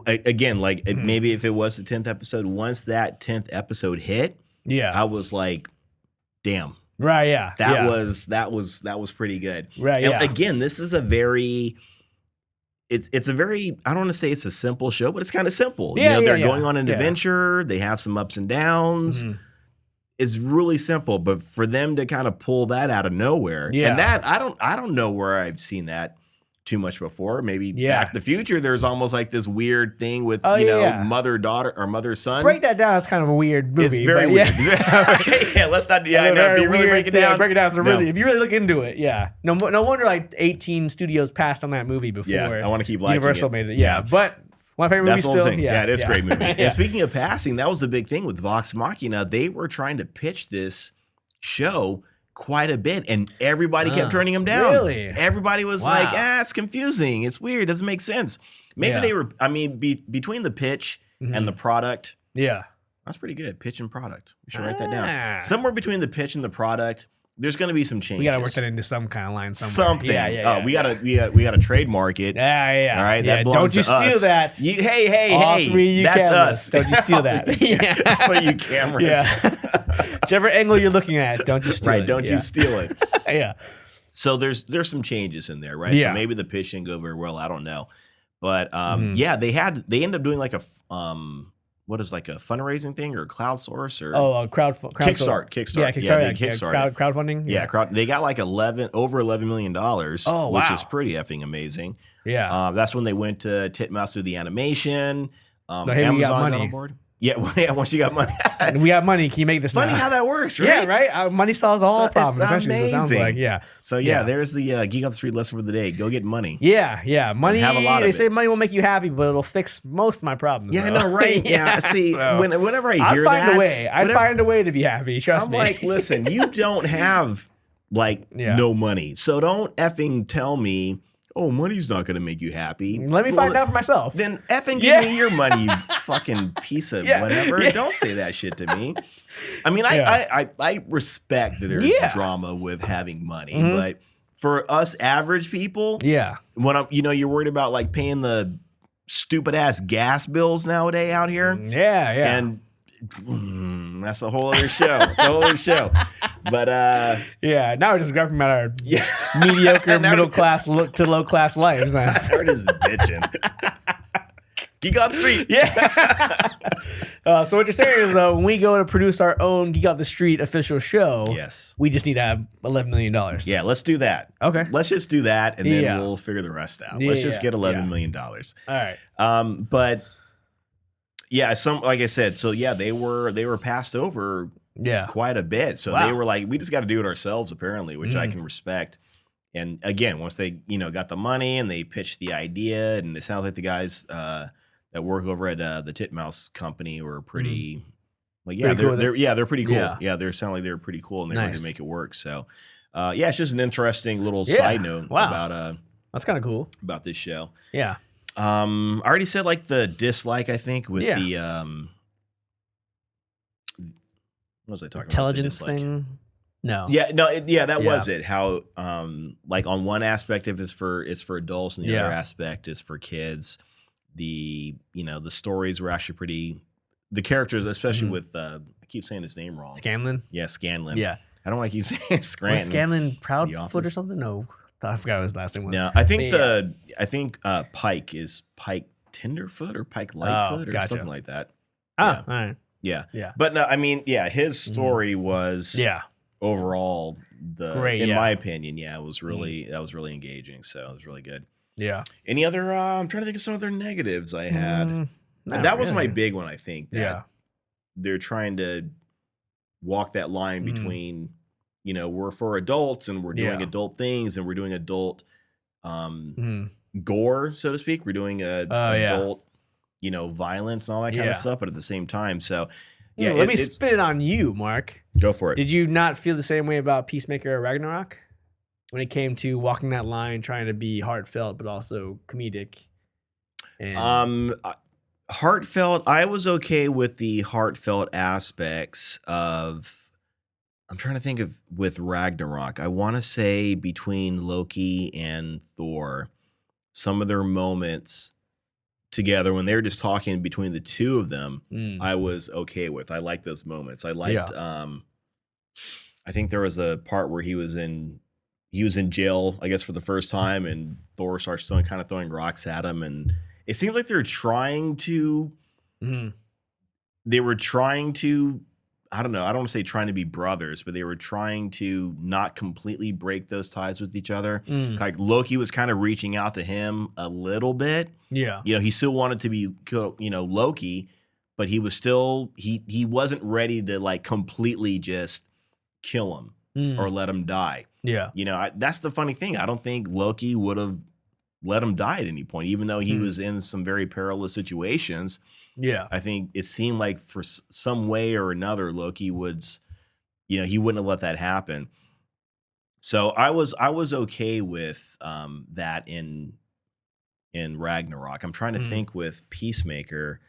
again, like, maybe if it was the 10th episode, once that 10th episode hit, I was like, damn. Right, yeah. That was pretty good. Right, and again, this is a very, it's a very, I don't want to say it's a simple show, but it's kind of simple. They're going on an adventure, they have some ups and downs. It's really simple, but for them to kind of pull that out of nowhere, and that I don't know where I've seen that too much before. Maybe Back to the Future, there's almost like this weird thing with mother-daughter or mother-son. Break that down. It's kind of a weird movie. It's very weird. Let's not. I know. If you really break it down, really, if you really look into it, no wonder like 18 studios passed on that movie before. Yeah, I want to keep liking Universal made it. But my favorite movie still. It is a great movie. And speaking of passing, that was the big thing with Vox Machina. They were trying to pitch this show quite a bit, and everybody kept turning them down. Really? Everybody was like, it's confusing. It's weird. Doesn't make sense. Maybe they were, between the pitch and the product. Yeah. That's pretty good. Pitch and product. We should write that down. Somewhere between the pitch and the product, there's going to be some changes. We got to work that into some kind of line somewhere. Something. We got to trademark it. Yeah. All right. That belongs Don't you to us. steal that. Hey. That's us. Don't you steal that. For you cameras. Yeah. Whichever angle you're looking at, don't you steal it. Right. Don't you steal it. Yeah. So there's some changes in there, right? Yeah. So maybe the pitch didn't go very well. I don't know. But they ended up doing like a what is like a fundraising thing or a crowdsource or Kickstart. Yeah, Kickstarter. Crowdfunding. Yeah, they got like over $11 million. Which is pretty effing amazing. Yeah. That's when they went to Titmouse through the animation. Amazon got on board. Yeah, once you got money. We got money. Can you make this funny now? how that works, right? Yeah, right? Money solves all problems, essentially. Amazing. It sounds like, So, there's the Geek Off the Street lesson for the day. Go get money. Yeah. Money, have a lot of they say money will make you happy, but it'll fix most of my problems. Yeah, I know, right? See, whenever I hear that. I find a way to be happy, trust me. I'm like, listen, you don't have, no money. So don't effing tell me, money's not going to make you happy. Let me find out for myself. Then effing give me your money, you fucking piece of whatever. Don't say that shit to me. I mean, I respect that there's drama with having money, but for us average people, when you're worried about like paying the stupid ass gas bills nowadays out here, and that's a whole other show. But now we're just grabbing about our mediocre middle class to low class lives. We're just bitching. Geek Off the Street. So what you're saying is, when we go to produce our own Geek Off the Street official show, we just need to have $11 million. Yeah, let's do that. Okay. Let's just do that, and then we'll figure the rest out. Let's just get $11 million. All right. But like I said, so they were passed over quite a bit. So they were like, we just got to do it ourselves, apparently, which I can respect. And again, once they got the money and they pitched the idea, and it sounds like the guys that work over at the Titmouse company were pretty they're pretty cool. Yeah, they sound like they were pretty cool, and they wanted to make it work. So it's just an interesting little side note about that's kind of cool about this show. Yeah. I already said like the dislike, I think, with the what was I talking intelligence about? thing? No. That was it. How like on one aspect of it's for adults, and the other aspect is for kids. The stories were actually pretty. The characters, especially with I keep saying his name wrong. Scanlan. Yeah, Scanlan. Yeah. I don't want to keep saying Scranton. Scanlan Proudfoot or something? No, I forgot what his last name was. No, I think Pike is Pike Tenderfoot or Pike Lightfoot or something like that. All right. Yeah. But no, I mean, his story was overall great, in my opinion, it was really that was really engaging. So it was really good. Yeah. Any other? I'm trying to think of some other negatives I had. That was my big one. I think that they're trying to walk that line between we're for adults and we're doing adult things and we're doing adult gore, so to speak. We're doing adult, violence and all that kind of stuff, but at the same time. So, yeah. Let me spit it on you, Mark. Go for it. Did you not feel the same way about Peacemaker or Ragnarok when it came to walking that line, trying to be heartfelt but also comedic? And heartfelt. I was okay with the heartfelt aspects of. I'm trying to think of with Ragnarok. I want to say between Loki and Thor, some of their moments together when they were just talking between the two of them, I was okay with. I liked those moments. I liked. I think there was a part where he was in jail, I guess, for the first time, and Thor starts throwing rocks at him, and it seems like they're trying to. They were trying to. I don't know. I don't want to say trying to be brothers, but they were trying to not completely break those ties with each other. Like Loki was kind of reaching out to him a little bit. Yeah. He still wanted to be, Loki, but he was still, he wasn't ready to like completely just kill him or let him die. Yeah. That's the funny thing. I don't think Loki would have let him die at any point, even though he was in some very perilous situations. Yeah, I think it seemed like for some way or another, Loki would, he wouldn't have let that happen. So I was okay with that in Ragnarok. I'm trying to think with Peacemaker.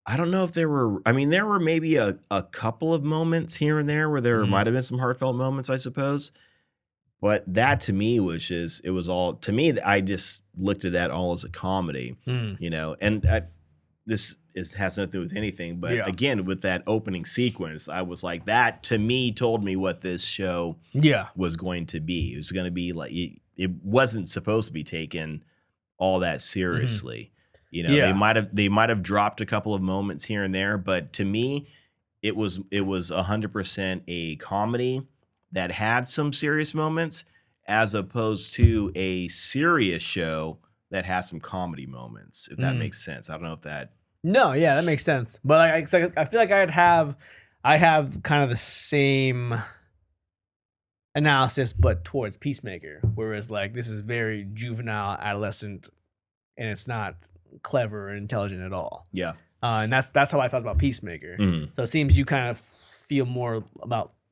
I don't know if there were. I mean, there were maybe a couple of moments here and there where there might have been some heartfelt moments, I suppose. But that to me was just, it was all, to me, I just looked at that all as a comedy, and this has nothing to do with anything, but again, with that opening sequence, I was like, that to me told me what this show was going to be. It was going to be like, it wasn't supposed to be taken all that seriously. They might have dropped a couple of moments here and there, but to me, it was 100% a comedy that had some serious moments, as opposed to a serious show that has some comedy moments, if that makes sense. I don't know if that. No, yeah, that makes sense. But I feel like I have kind of the same analysis, but towards Peacemaker, whereas like this is very juvenile, adolescent, and it's not clever or intelligent at all. Yeah, and that's how I thought about Peacemaker. So it seems you kind of feel more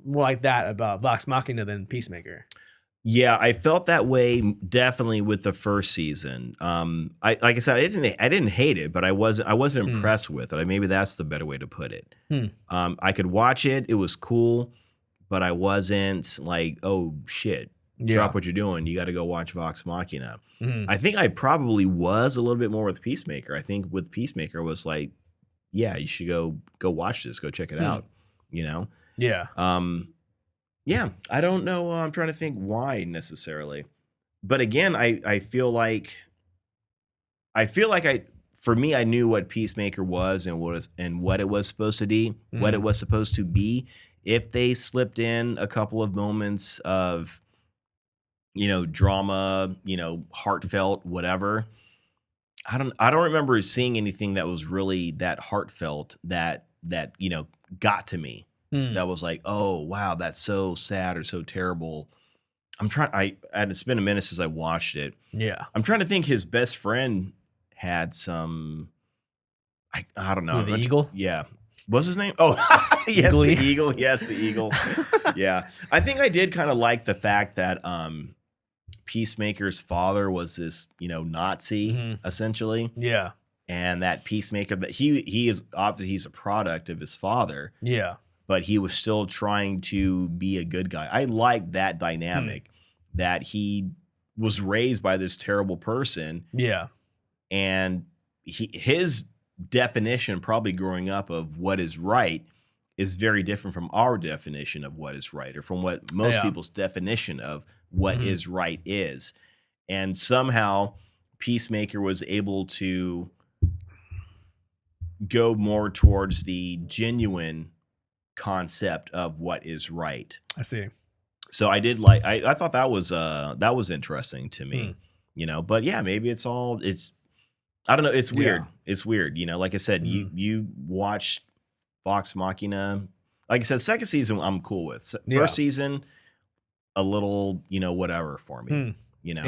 like that about Vox Machina than Peacemaker. Yeah, I felt that way definitely with the first season. Like I said, I didn't hate it, but I wasn't impressed with it. Maybe that's the better way to put it. I could watch it; it was cool, but I wasn't like, oh shit, drop what you're doing. You got to go watch Vox Machina. I think I probably was a little bit more with Peacemaker. I think with Peacemaker was like, yeah, you should go watch this, go check it out. Yeah. Yeah, I don't know. I'm trying to think why necessarily, but again, I feel like for me, I knew what Peacemaker was and what it was supposed to be, what it was supposed to be. If they slipped in a couple of moments of, drama, heartfelt, whatever, I don't remember seeing anything that was really that heartfelt that got to me. That was like, oh wow, that's so sad or so terrible. It's been a minute since I watched it. Yeah, I'm trying to think. His best friend had some. I don't know. The eagle. Yeah, what's his name? Oh, yes, the eagle. Yes, the eagle. Yeah, I think I did kind of like the fact that Peacemaker's father was this Nazi essentially. Yeah, and that Peacemaker, that he is obviously he's a product of his father. Yeah. But he was still trying to be a good guy. I like that dynamic that he was raised by this terrible person. Yeah. And his definition probably growing up of what is right is very different from our definition of what is right, or from what most people's definition of what is right is. And somehow Peacemaker was able to go more towards the genuine concept of what is right. I see. So I did like, I thought that was interesting to me, but yeah, maybe it's I don't know. It's weird. It's weird. Like I said, you watch Vox Machina like I said, second season I'm cool with. First season, a little, whatever for me.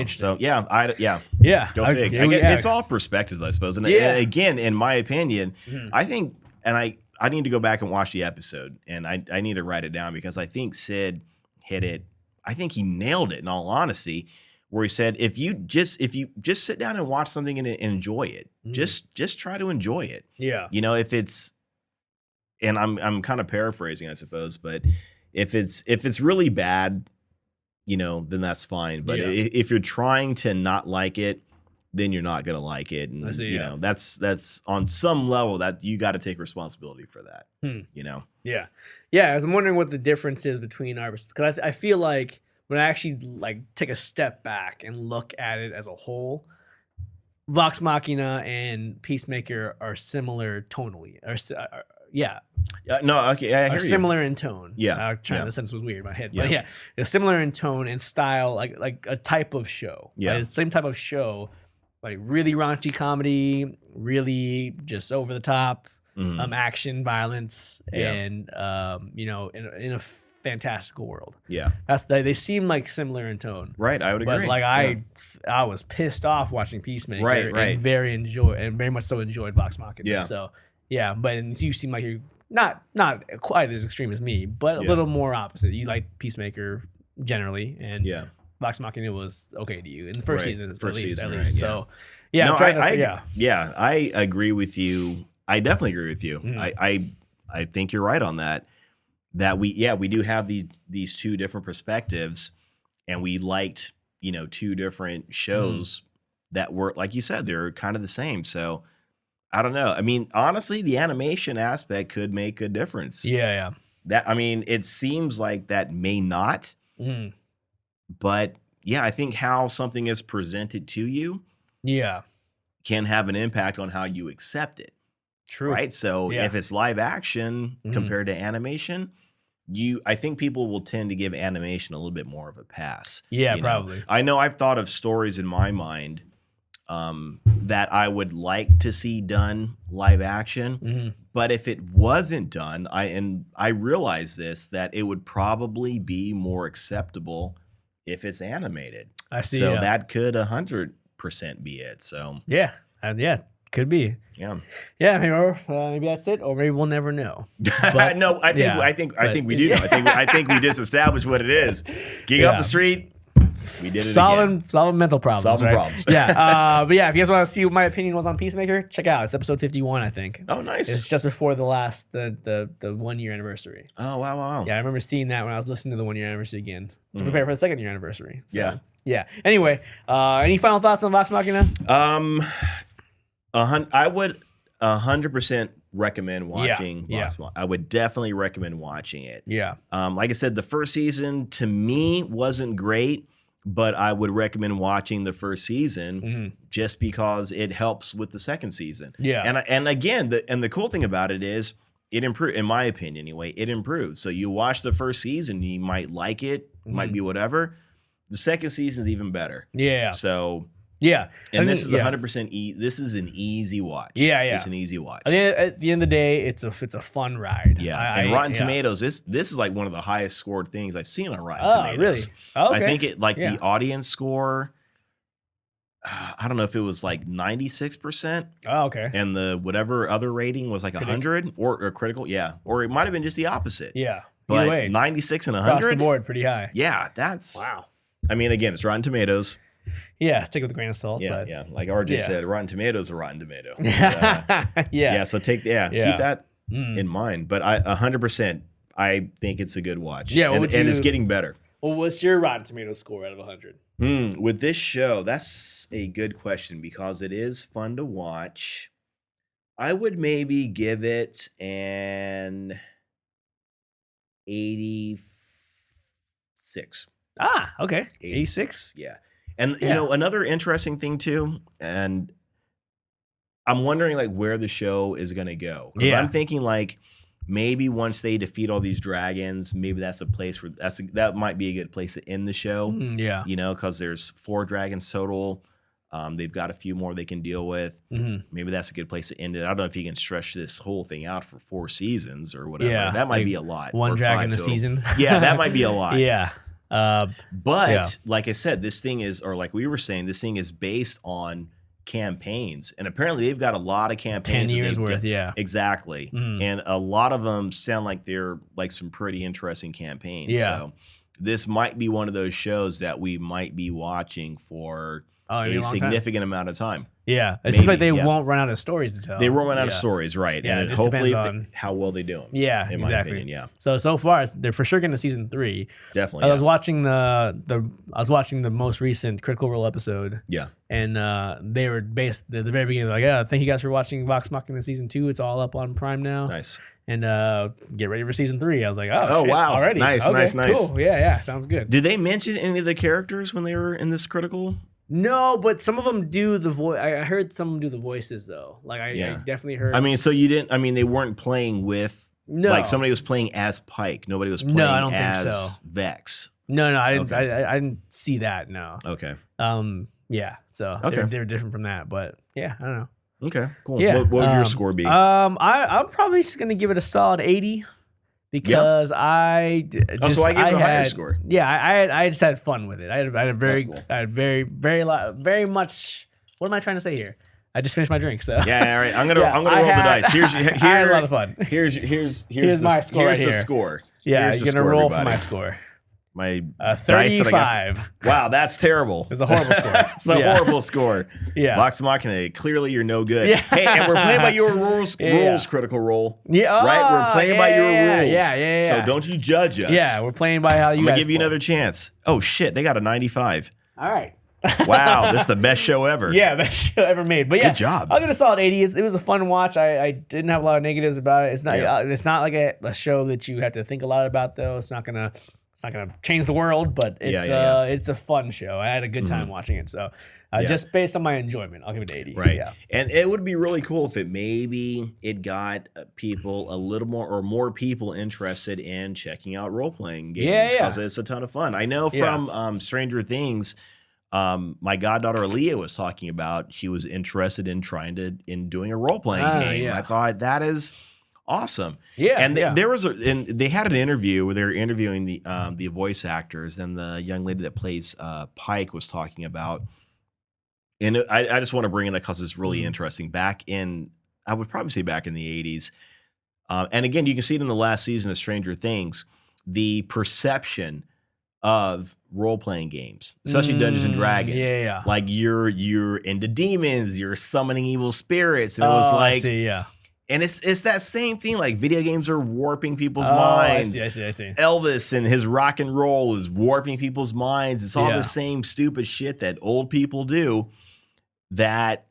So go fig. It's all perspective, I suppose. And again, in my opinion, I think, and I need to go back and watch the episode, and I need to write it down because I think Sid hit it. I think he nailed it, in all honesty, where he said, if you just sit down and watch something and enjoy it, just try to enjoy it. Yeah. If it's, and I'm kind of paraphrasing, I suppose, but if it's really bad, then that's fine. But if you're trying to not like it, then you're not going to like it. And, that's on some level that you got to take responsibility for that, Yeah. Yeah. I was wondering what the difference is between ours, because I feel like when I actually take a step back and look at it as a whole, Vox Machina and Peacemaker are similar tonally. I hear similar in tone. Yeah. The sentence was weird in my head. But they're similar in tone and style, like a type of show. Yeah. The same type of show, like really raunchy comedy, really just over the top, action, violence, and in a fantastical world. Yeah. They seem like similar in tone. Right, I would agree. But I was pissed off watching Peacemaker. Right. And very much so enjoyed Vox Machina. Yeah. So but you seem like you're not quite as extreme as me, but a little more opposite. You like Peacemaker generally, and Vox Machina was okay to you in the first season, at least. Right, so I agree with you. I definitely agree with you. I think you're right on that. That we do have these two different perspectives, and we liked two different shows that were, like you said, they're kind of the same. So I don't know. I mean, honestly, the animation aspect could make a difference. Yeah. It seems like that may not, but I think how something is presented to you, can have an impact on how you accept it. True. Right. So if it's live action compared to animation, I think people will tend to give animation a little bit more of a pass. Yeah, probably. I know I've thought of stories in my mind that I would like to see done live action, but if it wasn't done, I realize this, that it would probably be more acceptable if it's animated. I see. So that could 100% be it. So could be. Yeah. Maybe that's it, or maybe we'll never know. But, no, I think we do know. I think we just established what it is. Geek off the street. We did it again. Solving mental problems. Solving right? problems. But if you guys want to see what my opinion was on Peacemaker, check out. It's episode 51, I think. Oh, nice. It's just before the 1 year anniversary. Oh, wow. Yeah, I remember seeing that when I was listening to the 1 year anniversary again to prepare for the 2nd year anniversary. So, yeah. Anyway, any final thoughts on Vox Machina? I would 100% recommend watching Vox Machina. I would definitely recommend watching it. Yeah. Like I said, the first season to me wasn't great, but I would recommend watching the first season just because it helps with the second season. Yeah. And again, the cool thing about it is it improved, in my opinion anyway, it improved. So you watch the first season, you might like it, might be whatever. The second season is even better. Yeah. So yeah, and this is 100%. This is an easy watch. Yeah. It's an easy watch. At the end of the day, it's a fun ride. Yeah, and Rotten Tomatoes. This is like one of the highest scored things I've seen on Rotten Tomatoes. Really? Oh, okay. I think it the audience score. I don't know if it was like 96%. Oh, okay. And the whatever other rating was like 100 or critical. Yeah, or it might have been just the opposite. Yeah, but way, 96 and 100 across the board, pretty high. Yeah, that's wow. I mean, again, it's Rotten Tomatoes. Yeah, take it with a grain of salt. Yeah, but like RJ said, Rotten Tomatoes are Rotten Tomato. Yeah. So keep that in mind. But 100%, I think it's a good watch. Yeah, and it's getting better. Well, what's your Rotten Tomatoes score out of 100? With this show, that's a good question because it is fun to watch. I would maybe give it an 86. Ah, okay. 86? Yeah. And, another interesting thing, too, and I'm wondering, like, where the show is going to go. Because I'm thinking, like, maybe once they defeat all these dragons, maybe that's a place where that might be a good place to end the show. Yeah. Because there's 4 dragons total. They've got a few more they can deal with. Maybe that's a good place to end it. I don't know if you can stretch this whole thing out for 4 seasons or whatever. Yeah, that might be a lot. One dragon a season. Yeah, that might be a lot. Yeah. But like I said, this thing is, or like we were saying, this thing is based on campaigns, and apparently they've got a lot of campaigns. 10 years worth, exactly. And a lot of them sound like they're like some pretty interesting campaigns. Yeah. So this might be one of those shows that we might be watching for a significant amount of time. Yeah, it seems like they won't run out of stories to tell. They won't run out of stories, right? Yeah, and it just hopefully depends on how well they do them. Yeah, in my opinion, yeah. So far they're for sure getting to season 3. Definitely. I was watching the most recent Critical Role episode. Yeah, and they were based at the very beginning. Like, thank you guys for watching Vox Machina season 2. It's all up on Prime now. Nice. And get ready for season 3. I was like, oh shit, wow, already. Nice. Cool. Yeah, sounds good. Did they mention any of the characters when they were in this Critical? No, but some of them do the voice. I heard some of them do the voices though. Like I definitely heard. I mean, so you didn't. I mean, they weren't playing with. No. Like somebody was playing as Pike. Nobody was playing I don't as think so. Vex. No, I didn't. I didn't see that. No. Okay. Yeah. So they're different from that, but yeah, I don't know. Okay. Cool. Yeah. What would your score be? I'm probably just gonna give it a solid 80. Because I gave it a higher score. Yeah, I just had fun with it. I had very much. What am I trying to say here? I just finished my drink, so yeah. All right, I'm gonna roll the dice. I had a lot of fun. Here's my score. Here's the score. Yeah, here's you're gonna roll for my score. My 35. Wow, that's terrible. It's a horrible score. It's a horrible score. Yeah. Vox Machina, clearly you're no good. Yeah. Hey, and we're playing by your rules, Critical Role. Yeah. Right? We're playing by your rules. Yeah. So don't you judge us. Yeah, we're playing by how you guys I'm going to give you another chance. Oh, shit. They got a 95. All right. Wow, this is the best show ever. Yeah, best show ever made. But yeah, good job. I'll give it a solid 80. It was a fun watch. I didn't have a lot of negatives about it. It's not like a show that you have to think a lot about though. It's not gonna change the world, but it's a fun show. I had a good time watching it. So just based on my enjoyment, I'll give it 80. Right. Yeah. And it would be really cool if it got people a little more people interested in checking out role-playing games because it's a ton of fun. I know from Stranger Things, my goddaughter Leah was talking about she was interested in doing a role-playing game. Yeah. I thought that is awesome. Yeah. And they had an interview where they were interviewing the voice actors, and the young lady that plays Pike was talking about. And I just want to bring it up because it's really interesting. I would probably say back in the 80s. And again, you can see it in the last season of Stranger Things, the perception of role-playing games, especially Dungeons and Dragons. Yeah. Like you're into demons, you're summoning evil spirits. And it was like, I see, yeah. And it's that same thing. Like video games are warping people's minds. I see. Elvis and his rock and roll is warping people's minds. It's all the same stupid shit that old people do that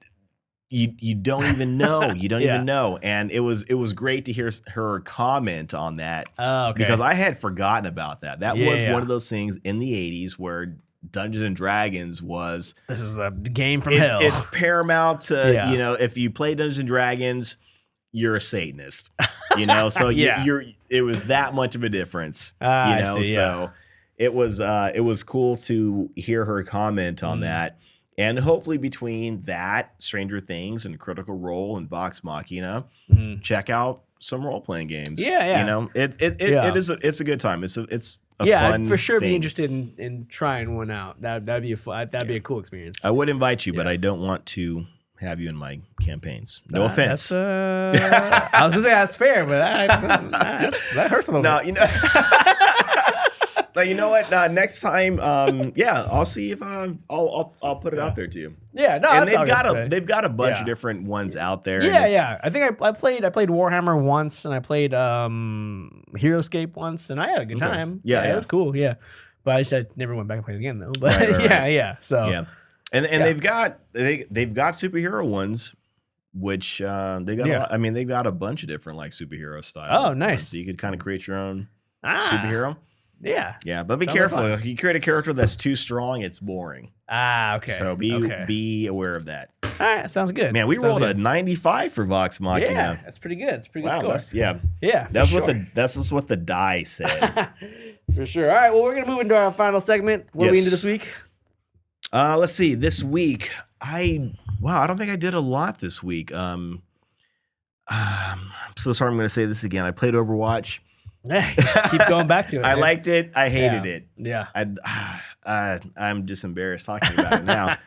you don't even know. You don't even know. And it was great to hear her comment on that. Oh, okay. Because I had forgotten about that. That was one of those things in the 80s where Dungeons and Dragons was. This is a game from hell. It's paramount to, if you play Dungeons and Dragons, you're a Satanist, so it was that much of a difference, so it was cool to hear her comment on that. And hopefully between that, Stranger Things and Critical Role and Vox Machina, check out some role-playing games. Yeah. It's a good time. It's a fun I'd for sure thing. be interested in trying one out. That'd be a cool experience. I would invite you, but I don't want to have you in my campaigns. No offense. I was gonna say that's fair, but that hurts a little bit. You know what? Next time, I'll see if I'll put it out there to you. Yeah, no, and they've got a bunch of different ones out there. Yeah. I think I played Warhammer once, and I played Heroescape once, and I had a good time. Yeah, it was cool. Yeah, but I never went back and played it again though. But right. So yeah. And they've got superhero ones, which they got. A lot, I mean, they've got a bunch of different like superhero style. Oh, nice! So you could kind of create your own superhero. Yeah, but be careful. If you create a character that's too strong, it's boring. Okay. So be aware of that. All right, sounds good. Man, we rolled a 95 for Vox Machina. Yeah, that's pretty good. It's a pretty good score. Yeah. That's what the die said. For sure. All right, well, we're gonna move into our final segment. What are we into this week? Let's see. This week, I don't think I did a lot this week. I'm so sorry I'm going to say this again. I played Overwatch. Just keep going back to it. I liked it. I hated it. Yeah. I'm just embarrassed talking about it now.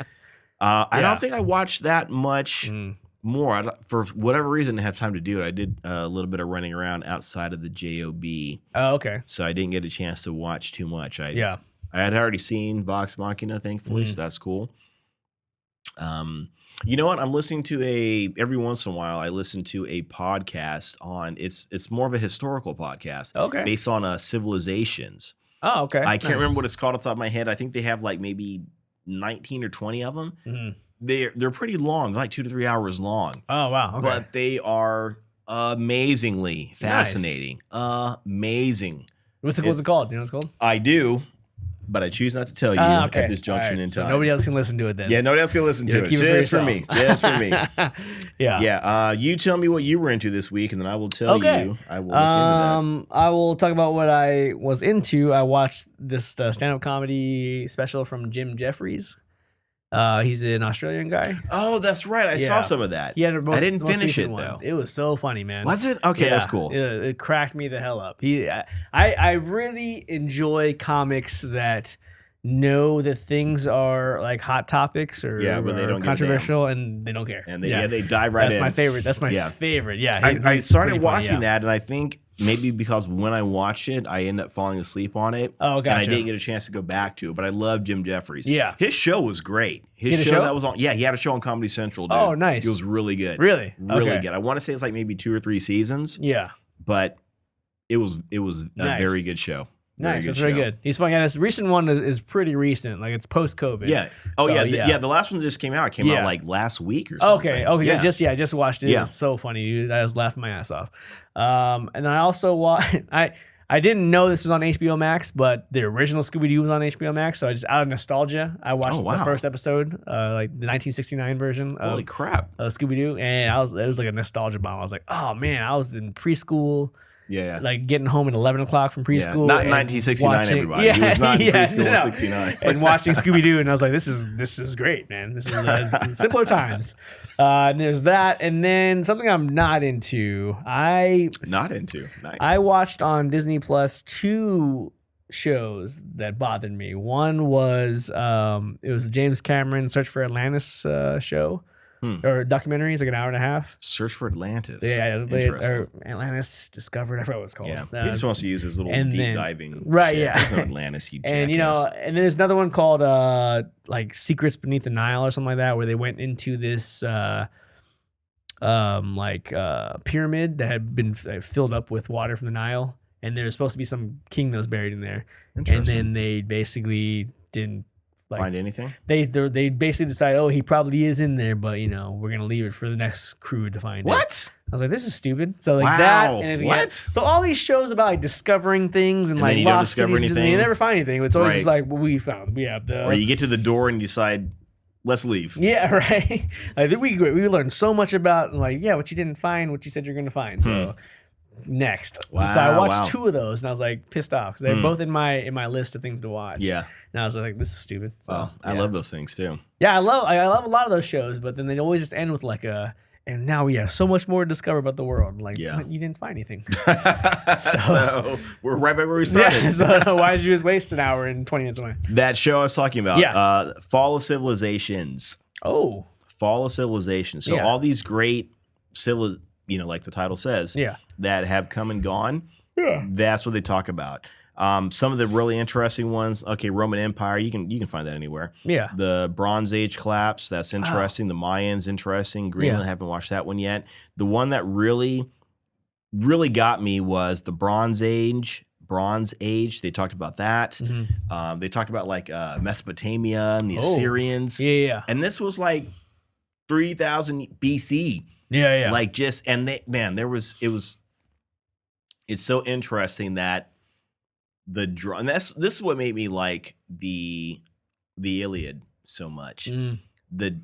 I don't think I watched that much more. For whatever reason, I didn't have time to do it. I did a little bit of running around outside of the JOB. Oh, okay. So I didn't get a chance to watch too much. I had already seen Vox Machina, thankfully, so that's cool. You know what? I'm listening to every once in a while, I listen to a podcast on, it's more of a historical podcast. Okay. Based on civilizations. Oh, okay. I can't remember what it's called off the top of my head. I think they have like maybe 19 or 20 of them. Mm-hmm. They're pretty long. They're like 2 to 3 hours long. Oh, wow. Okay. But they are amazingly fascinating. Nice. Amazing. What's it called? Do you know what it's called? I do. But I choose not to tell you at this junction in time. So nobody else can listen to it then. Yeah, nobody else can listen to it. Just for me. Just for me. Yeah. Yeah. You tell me what you were into this week, and then I will tell you. I will look into that. I will talk about what I was into. I watched this stand-up comedy special from Jim Jeffries. He's an Australian guy. Oh, that's right. I saw some of that. I didn't finish it, though. It was so funny, man. Was it? Okay, that's cool. It cracked me the hell up. I really enjoy comics that know that things are like hot topics or, but they don't controversial and they don't care. And they dive right in. That's my favorite. That's my favorite. Yeah. I started watching that, and I think maybe because when I watched it, I ended up falling asleep on it. Oh, gotcha. And I didn't get a chance to go back to it, but I love Jim Jeffries. Yeah. His show was great. His show that was on, he had a show on Comedy Central, dude. Oh, nice. It was really good. Really? Really good. I want to say it's like maybe 2 or 3 seasons. Yeah. But it was a very good show. Nice. That's very good. He's fun. Yeah, this recent one is pretty recent. Like it's post-COVID. Yeah. Oh, so, the last one that just came out. It came out like last week or something. Okay. Yeah. I just watched it. It was so funny, dude. I was laughing my ass off. And then I also watched. I didn't know this was on HBO Max, but the original Scooby-Doo was on HBO Max. So I just out of nostalgia, I watched the first episode, like the 1969 version. Holy crap! Scooby-Doo, and it was like a nostalgia bomb. I was like, oh man, I was in preschool. Yeah. Like getting home at 11 o'cks from preschool. Not 1969, everybody. He was not in preschool in 69. And watching Scooby-Doo, and I was like, this is great, man. This is simpler times. And there's that. And then something I'm not into. Nice. I watched on Disney Plus 2 shows that bothered me. One was, it was the James Cameron Search for Atlantis show. Or documentary. It's like an hour and a half. Search for Atlantis. Yeah, or Atlantis Discovered. I forgot what it's called. Yeah, he just wants to use his little deep diving. Right. Shit. Yeah. There's no Atlantis. And and then there's another one called like Secrets Beneath the Nile or something like that, where they went into this pyramid that had been filled up with water from the Nile, and there's supposed to be some king that was buried in there, and then they basically didn't. Find anything? They basically decided, he probably is in there, but we're gonna leave it for the next crew to find it. What? I was like, this is stupid. So like that. And what? So all these shows about like discovering things and like you lost don't discover cities, anything. You never find anything. It's always just like, well, we have the. Or you get to the door and decide, let's leave. Yeah, right. Like we learned so much about what you didn't find, what you said you're gonna find. So. Next. Wow, so I watched 2 of those and I was like pissed off because they're both in my list of things to watch. Yeah. And I was like, this is stupid. So I love those things too. Yeah, I love a lot of those shows, but then they always just end with like and now we have so much more to discover about the world. Like, you didn't find anything. So we're right back where we started. Yeah, so why did you just waste an hour and 20 minutes away? That show I was talking about, Fall of Civilizations. Oh. Fall of Civilizations. So all these great like the title says, that have come and gone. Yeah. That's what they talk about. Some of the really interesting ones, Roman Empire, you can find that anywhere. Yeah. The Bronze Age collapse, that's interesting. The Mayans, interesting. Greenland, haven't watched that one yet. The one that really, really got me was the Bronze Age. They talked about that. Mm-hmm. They talked about like Mesopotamia and the Assyrians. Yeah. And this was like 3000 BC. Yeah. Like it's so interesting that and this is what made me like the Iliad so much. The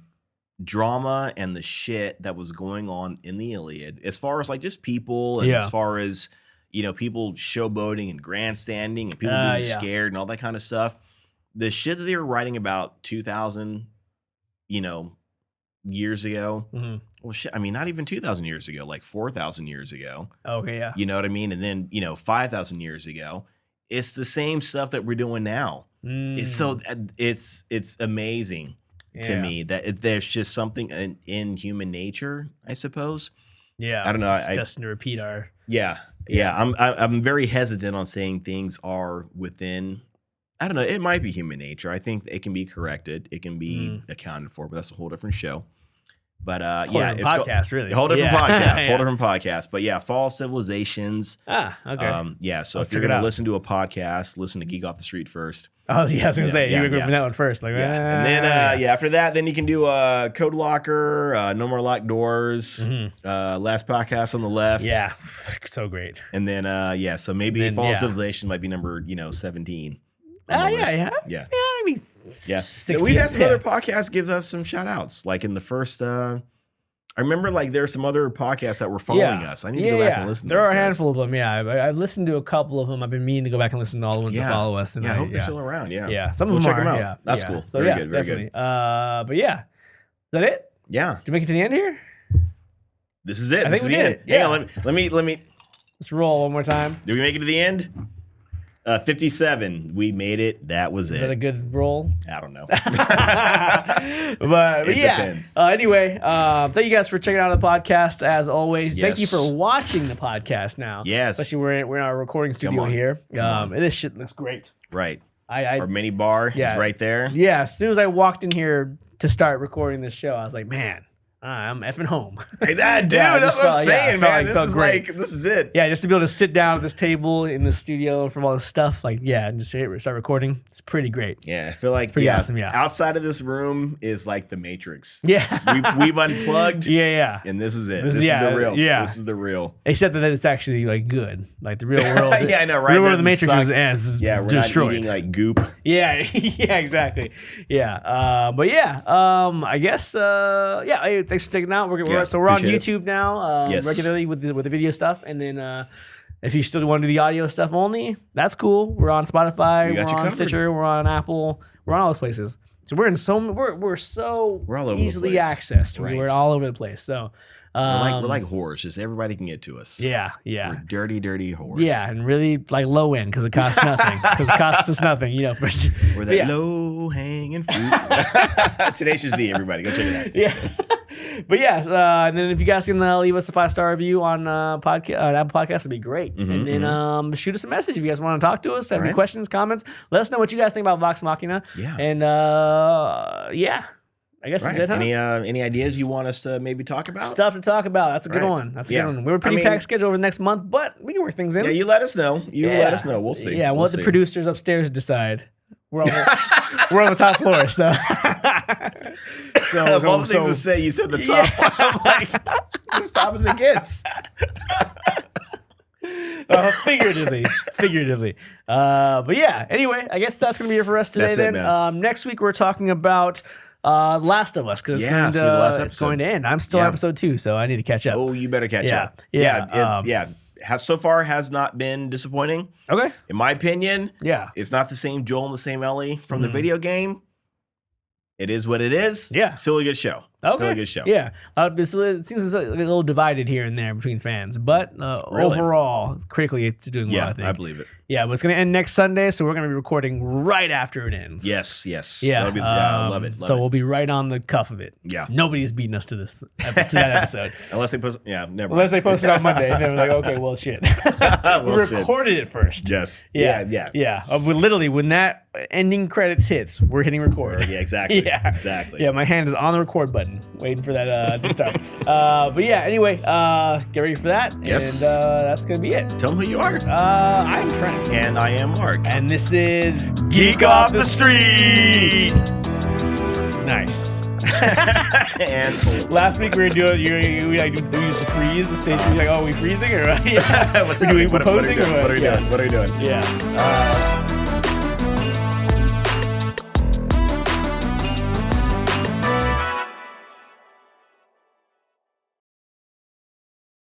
drama and the shit that was going on in the Iliad, as far as like just people and as far as people showboating and grandstanding and people being scared and all that kind of stuff. The shit that they were writing about 2000 years ago. Mm-hmm. Well, shit, I mean, not even 2,000 years ago, like 4,000 years ago. Okay, yeah. You know what I mean? And then, 5,000 years ago, it's the same stuff that we're doing now. It's amazing to me that there's just something in human nature, I suppose. Yeah. I don't know. It's destined to repeat our. Yeah. I'm very hesitant on saying things are within. I don't know. It might be human nature. I think it can be corrected. It can be accounted for, but that's a whole different show. But it's podcast, really. A whole different podcast. Whole different podcast. But yeah, Fall Civilizations. Okay. So if you're gonna listen to a podcast, listen to Geek Off the Street first. Oh yeah, I was gonna say you were grouping that one first. Like, and then after that, then you can do Code Locker, No More Locked Doors, Last Podcast on the Left. Yeah, so great. And then so maybe Fall Civilization might be number 17. Yeah. I mean, 60, we had some other podcasts give us some shout outs. Like in the first, I remember like there were some other podcasts that were following us. I need to go back and listen to those. There are a handful of them. Yeah. I've listened to a couple of them. I've been meaning to go back and listen to all the ones that follow us. And I hope they're still around. Yeah. Some of them check are. them out. Yeah. That's cool. So very good. Very definitely. good. But yeah. Is that it? Yeah. Did we make it to the end here? This is it. I this think is we the did. end. Hang on. Let me. Let's roll one more time. Did we make it to the end? 57. We made it. That was it. Is that a good roll? I don't know. but it depends. Anyway, thank you guys for checking out the podcast. As always, yes. Thank you for watching the podcast now. Yes. Especially we're in our recording studio here. This shit looks great. Right. Our mini bar is right there. Yeah. As soon as I walked in here to start recording this show, I was like, man, I'm effing home. Hey, dude, that's what I'm saying, man. This is it. Yeah, just to be able to sit down at this table in the studio from all this stuff, and just start recording. It's pretty great. Yeah, I feel like pretty awesome. Yeah, outside of this room is like the Matrix. Yeah, we've unplugged. Yeah, and this is it. This is the real. Yeah, this is the real. Except that it's actually like good, like the real world. Yeah, I know, right? The real world of the Matrix is we're destroyed. Not eating like goop. Yeah, exactly. Yeah, but I guess thanks for taking it out. We're on YouTube now regularly with the video stuff, and then if you still want to do the audio stuff only, that's cool. We're on Spotify, we're on Stitcher, we're on Apple, we're on all those places. So we're all easily accessed. Right. We're all over the place. So we're like whores. Just everybody can get to us. Yeah. We're dirty whores. Yeah, and really like low end because it costs nothing. Because it costs us nothing, for sure. We're that low hanging fruit. Tenacious D, everybody, go check it out. Yeah. But and then if you guys can leave us a 5-star review on Apple Podcasts, that'd be great. And then shoot us a message if you guys want to talk to us, have any questions, comments. Let us know what you guys think about Vox Machina. Yeah. And I guess that's it, huh? Any ideas you want us to maybe talk about? Stuff to talk about. That's a good one. That's a good one. We were pretty packed schedule over the next month, but we can work things in. Yeah, you let us know. Let us know. We'll see. Yeah, we'll let the producers upstairs decide. We're on the top floor, so. Of all the things to say, you said the top. I'm like, as top as it gets. Figuratively. But anyway, I guess that's going to be it for us today. Then next week we're talking about Last of Us because it's going to end. I'm still episode 2, so I need to catch up. Oh, you better catch up. So far has not been disappointing. Okay. In my opinion, it's not the same Joel and the same Ellie from the video game. It is what it is. Yeah. Still a good show. Okay. Still a good show. Yeah. It seems it's a little divided here and there between fans, but overall, critically, it's doing well, I think. I believe it. Yeah, but it's going to end next Sunday, so we're going to be recording right after it ends. Yes. Yeah. I love it. We'll be right on the cuff of it. Yeah. Nobody's beating us to that episode. Unless they post, never mind. Unless they post it on Monday. And they're like, okay, well, shit. We recorded it first. Yes. Yeah. Literally, when that ending credits hits, we're hitting record. Yeah, exactly. Exactly. Yeah, my hand is on the record button, waiting for that to start. Anyway, get ready for that. Yes. And that's going to be it. Tell them who you are. I'm Trent. And I am Mark. And this is Geek Off the Street. Nice. And last week we were doing, we used to freeze the stage. We're like, oh, are we freezing? Or What's happening? What are we doing? Yeah.